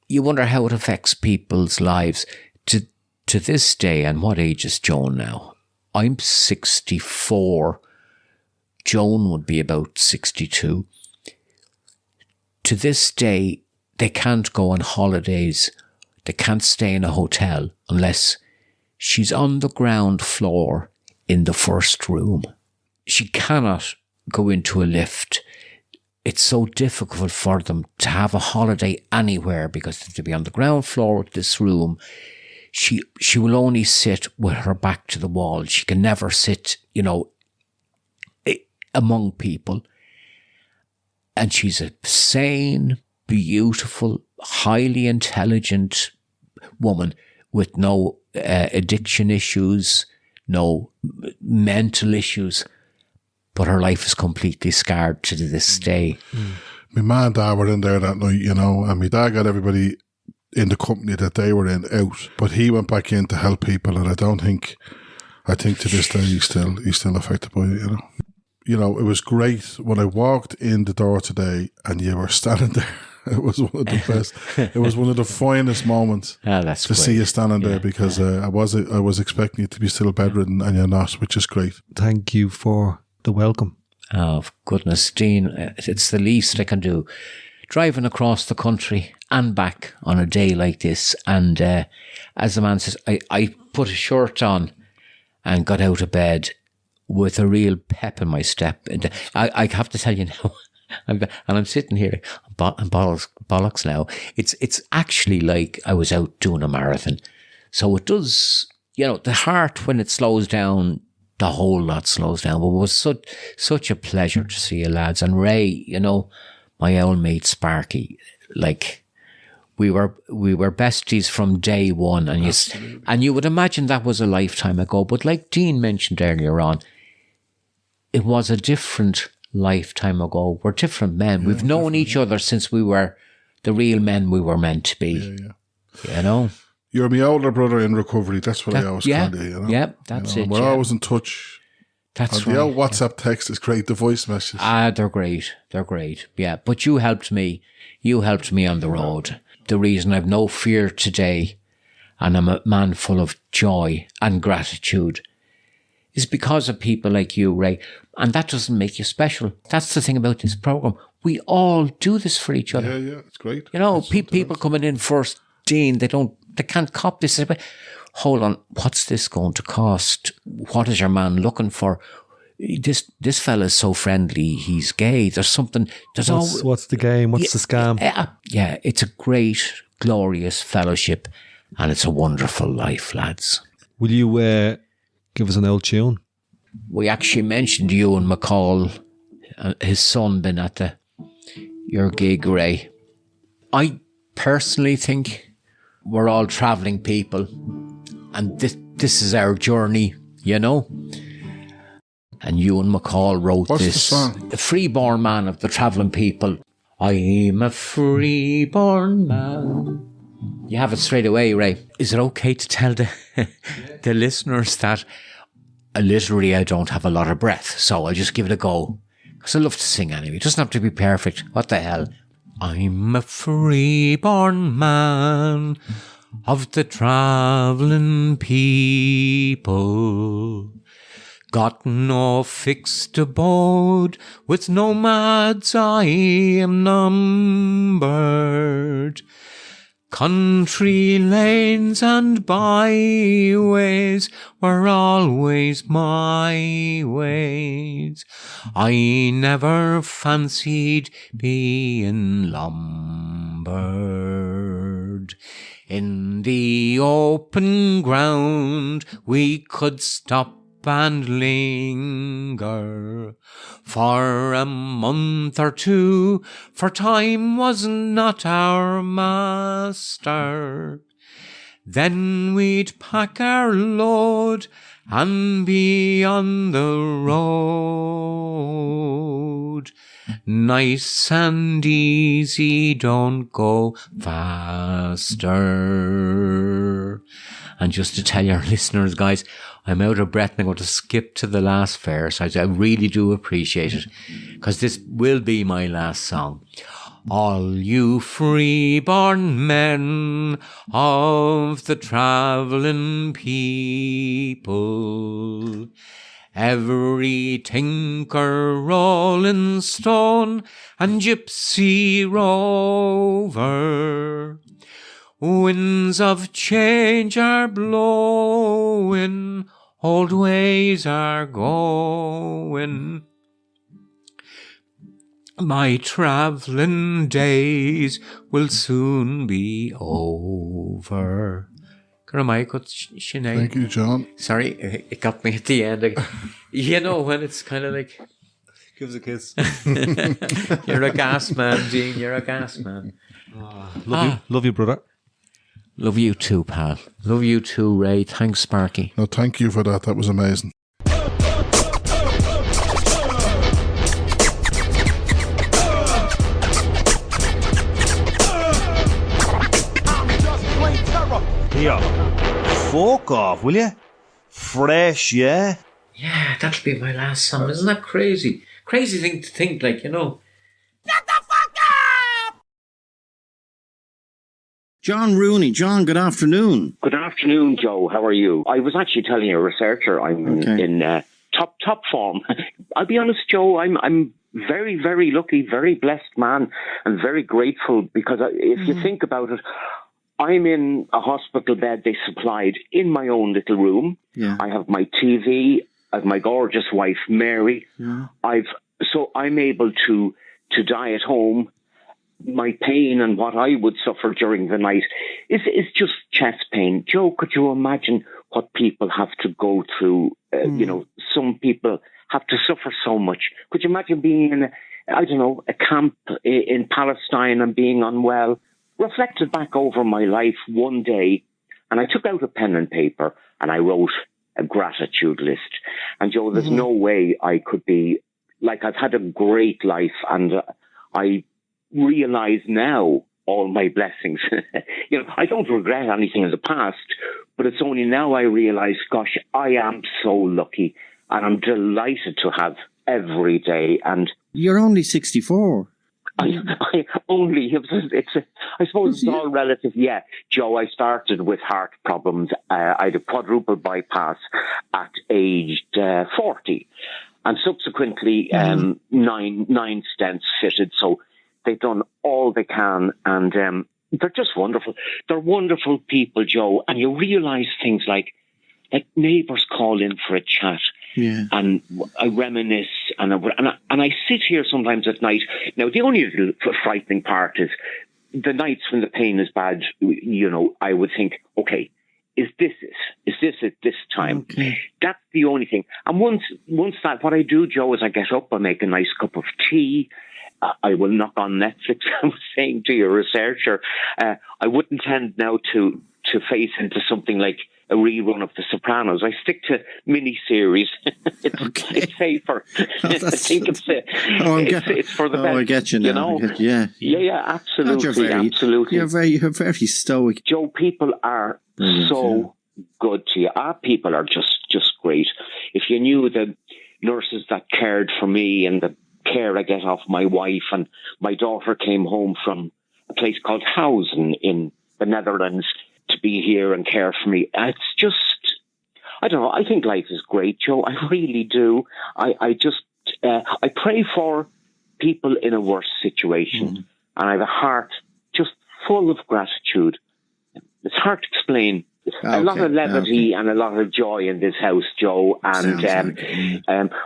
You wonder how it affects people's lives to this day. And what age is Joan now? I'm 64. Joan would be about 62. To this day, they can't go on holidays. They can't stay in a hotel unless she's on the ground floor in the first room. She cannot go into a lift. It's so difficult for them to have a holiday anywhere because they have to be on the ground floor of this room. She will only sit with her back to the wall. She can never sit, among people. And she's a sane, beautiful, highly intelligent woman with no addiction issues, no mental issues, but her life is completely scarred to this day. My ma and dad were in there that night, and my dad got everybody in the company that they were in out, but he went back in to help people, and I think to this day he's still affected by it, it was great when I walked in the door today and you were standing there. It was one of the best. It was one of the finest moments that's to great. see you standing there, because I was expecting you to be still bedridden and you're not, which is great. Thank you for the welcome. Oh, goodness, Dean, it's the least I can do. Driving across the country and back on a day like this, and as the man says, I put a shirt on and got out of bed with a real pep in my step. And I have to tell you now, and I'm sitting here and bollocks now. It's actually like I was out doing a marathon. So it does, the heart, when it slows down, the whole lot slows down. But it was such a pleasure to see you lads. And Ray, my old mate Sparky, like, we were besties from day one. And you would imagine that was a lifetime ago. But like Dean mentioned earlier on, it was a different lifetime ago. We're different men. We've known each other since we were the real men we were meant to be. Yeah. You're my older brother in recovery. That's what I always call you. Yeah, that's it. We're always in touch. That's right. The old WhatsApp text is great. The voice messages. They're great. They're great. Yeah, but you helped me. You helped me on the road. The reason I've no fear today, and I'm a man full of joy and gratitude, is because of people like you, Ray. And that doesn't make you special. That's the thing about this program. we all do this for each other. Yeah, it's great. You know, It's something people else. coming in first, Dean, they can't cop this. Hold on, what's this going to cost? What is your man looking for? This fella's so friendly, he's gay. There's something, What's the game? What's the scam? Yeah, it's a great, glorious fellowship, and it's a wonderful life, lads. Will you give us an old tune? We actually mentioned you and McCall, his son, been at your gig, Ray. I personally think we're all travelling people, and this is our journey, you know. And you and McCall wrote What's this. the song? The freeborn man of the travelling people. I'm a freeborn man. You have it straight away, Ray. Is it okay to tell the listeners that literally I don't have a lot of breath, so I'll just give it a go. Because I love to sing anyway. It doesn't have to be perfect. What the hell? I'm a freeborn man of the travelling people. Got no fixed abode, with nomads I am numbered. Country lanes and byways were always my ways. I never fancied being lumbered. In the open ground we could stop and linger for a month or two, for time was not our master. Then we'd pack our load and be on the road. Nice and easy, don't go faster. And just to tell your listeners, guys, I'm out of breath and I'm going to skip to the last verse. I really do appreciate it, because this will be my last song. All you freeborn men of the travelling people, every tinker, rolling stone, and gypsy rover, winds of change are blowing, old ways are going. My travelling days will soon be over. Sinead. Thank you, John. Sorry, it got me at the end. You know, when it's kind of like... Give us a kiss. You're a gas man, Dean. You're a gas man. Love you, brother. Love you too, pal. Love you too, Ray. Thanks, Sparky. No, thank you for that. That was amazing. Here, fuck off, will you? Fresh, yeah? Yeah, that'll be my last song. Isn't that crazy? Crazy thing to think, like, you know. Shut the fuck up! John Rooney. John, good afternoon. Good afternoon, Joe. How are you? I was actually telling a researcher I'm in top form. I'll be honest, Joe, I'm very, very lucky, very blessed man, and very grateful, because if you think about it, I'm in a hospital bed they supplied in my own little room. Yeah. I have my TV, I have my gorgeous wife, Mary. Yeah. So I'm able to die at home. My pain and what I would suffer during the night is just chest pain. Joe, could you imagine what people have to go through? You know, some people have to suffer so much. Could you imagine being in a camp in Palestine and being unwell? Reflected back over my life one day, and I took out a pen and paper and I wrote a gratitude list. And Joe, there's no way I could be like, I've had a great life, and I realize now all my blessings. You know, I don't regret anything in the past, but it's only now I realize, gosh, I am so lucky, and I'm delighted to have every day. And You're only 64. I suppose it's all relative. Yeah, Joe, I started with heart problems. I had a quadruple bypass at age 40. and subsequently nine stents fitted. So they've done all they can, and they're just wonderful. They're wonderful people, Joe, and you realise things like neighbours call in for a chat. Yeah. And I reminisce, and I sit here sometimes at night. Now, the only little frightening part is the nights when the pain is bad. You know, I would think, okay, is this it? Is this it this time? Okay. That's the only thing. And once that, what I do, Joe, is I get up, I make a nice cup of tea. I will knock on Netflix. I was saying to your researcher, I wouldn't tend now to face into something like a rerun of The Sopranos. I stick to mini-series. It's safer. I think it's for the best. I get you now. You know? Yeah, absolutely, God, absolutely. You're very stoic. Joe, people are so good to you. Our people are just great. If you knew the nurses that cared for me and the care I get off my wife, and my daughter came home from a place called Housen in the Netherlands to be here and care for me. It's just, I don't know, I think life is great, Joe. I really do. I pray for people in a worse situation, and I have a heart just full of gratitude. It's hard to explain. A lot of levity and a lot of joy in this house, Joe. And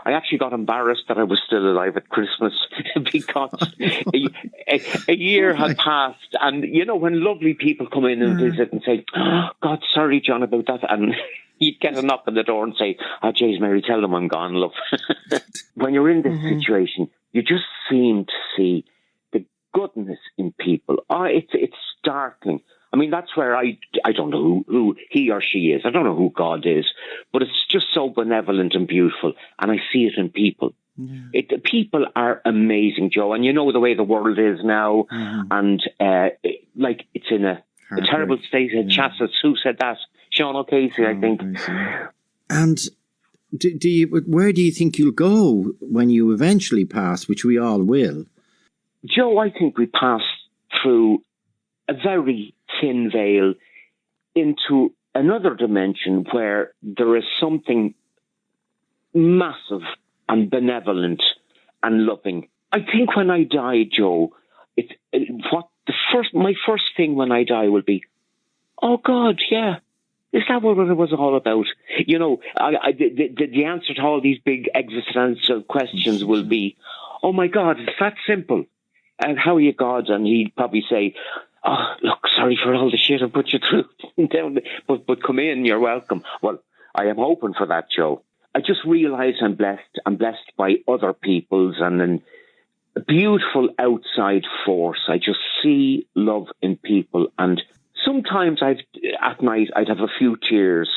I actually got embarrassed that I was still alive at Christmas because a year had passed. And, you know, when lovely people come in and visit and say, oh, God, sorry, John, about that. And you'd get a knock on the door and say, oh, Jeez, Mary, tell them I'm gone, love. When you're in this situation, you just seem to see the goodness in people. Oh, it's startling. I mean, that's where I don't know who he or she is. I don't know who God is, but it's just so benevolent and beautiful. And I see it in people. Yeah. People are amazing, Joe. And you know the way the world is now. And it's in a terrible state. Who said that? Sean O'Casey, I think. And where do you think you'll go when you eventually pass, which we all will? Joe, I think we pass through a very thin veil into another dimension where there is something massive and benevolent and loving. I think when I die, Joe, my first thing when I die will be, oh God, yeah, is that what it was all about? You know, the answer to all these big existential questions will be, oh my God, it's that simple. And how are you, God? And he'd probably say, oh, look, sorry for all the shit I put you through. but come in, you're welcome. Well, I am hoping for that, Joe. I just realise I'm blessed. I'm blessed by other people's and an a beautiful outside force. I just see love in people. And sometimes at night I'd have a few tears.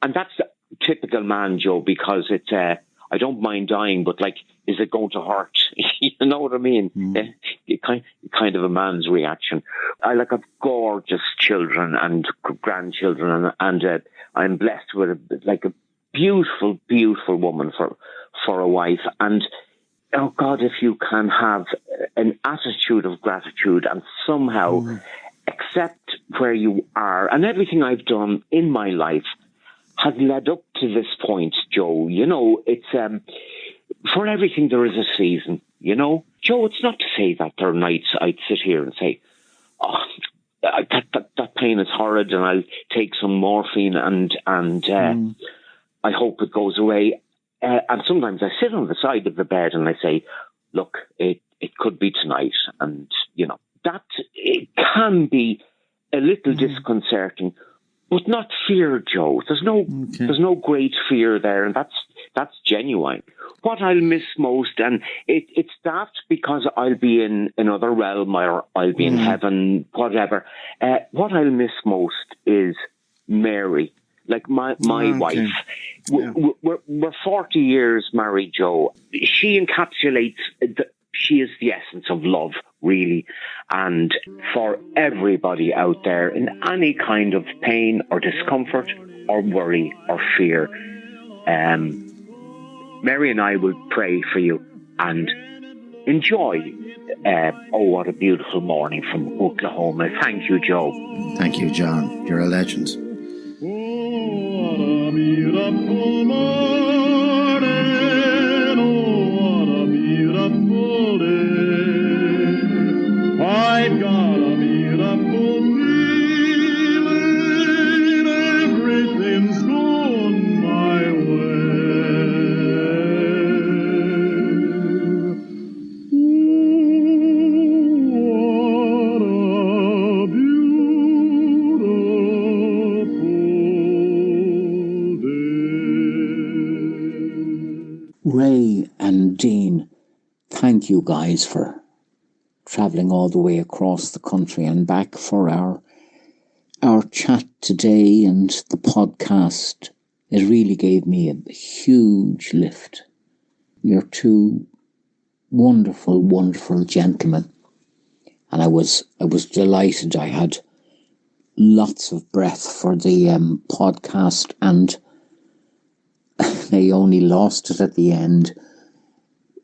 And that's the typical man, Joe, because it's, I don't mind dying, but like, is it going to hurt? You know what I mean? Kind of a man's reaction. I have gorgeous children and grandchildren, and I'm blessed with a beautiful, beautiful woman for a wife. And oh God, if you can have an attitude of gratitude and somehow accept where you are, and everything I've done in my life has led up to this point, Joe. You know, it's for everything there is a season, you know. Joe, it's not to say that there are nights I'd sit here and say, oh, that pain is horrid and I'll take some morphine and I hope it goes away. And sometimes I sit on the side of the bed and I say, look, it could be tonight. And, you know, that it can be a little disconcerting, but not fear, Joe. There's no great fear there, and that's genuine. What I'll miss most, and it's daft because I'll be in another realm or I'll be in heaven, whatever. What I'll miss most is Mary, like my wife. Yeah. We're 40 years married, Joe. She encapsulates she is the essence of love, really. And for everybody out there in any kind of pain or discomfort or worry or fear, Mary and I will pray for you and enjoy. Oh, what a beautiful morning from Oklahoma. Thank you, Joe. Thank you, John. You're a legend. Oh, what a beautiful morning. Ray and Dean, thank you guys for travelling all the way across the country and back for our chat today and the podcast. It really gave me a huge lift. You're two wonderful, wonderful gentlemen. And I was delighted. I had lots of breath for the podcast, and they only lost it at the end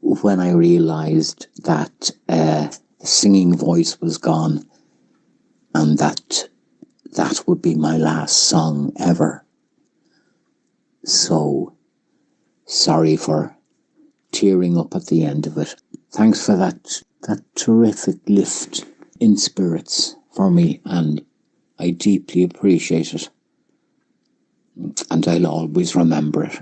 when I realised that the singing voice was gone and that would be my last song ever. So, sorry for tearing up at the end of it. Thanks for that terrific lift in spirits for me, and I deeply appreciate it. And I'll always remember it.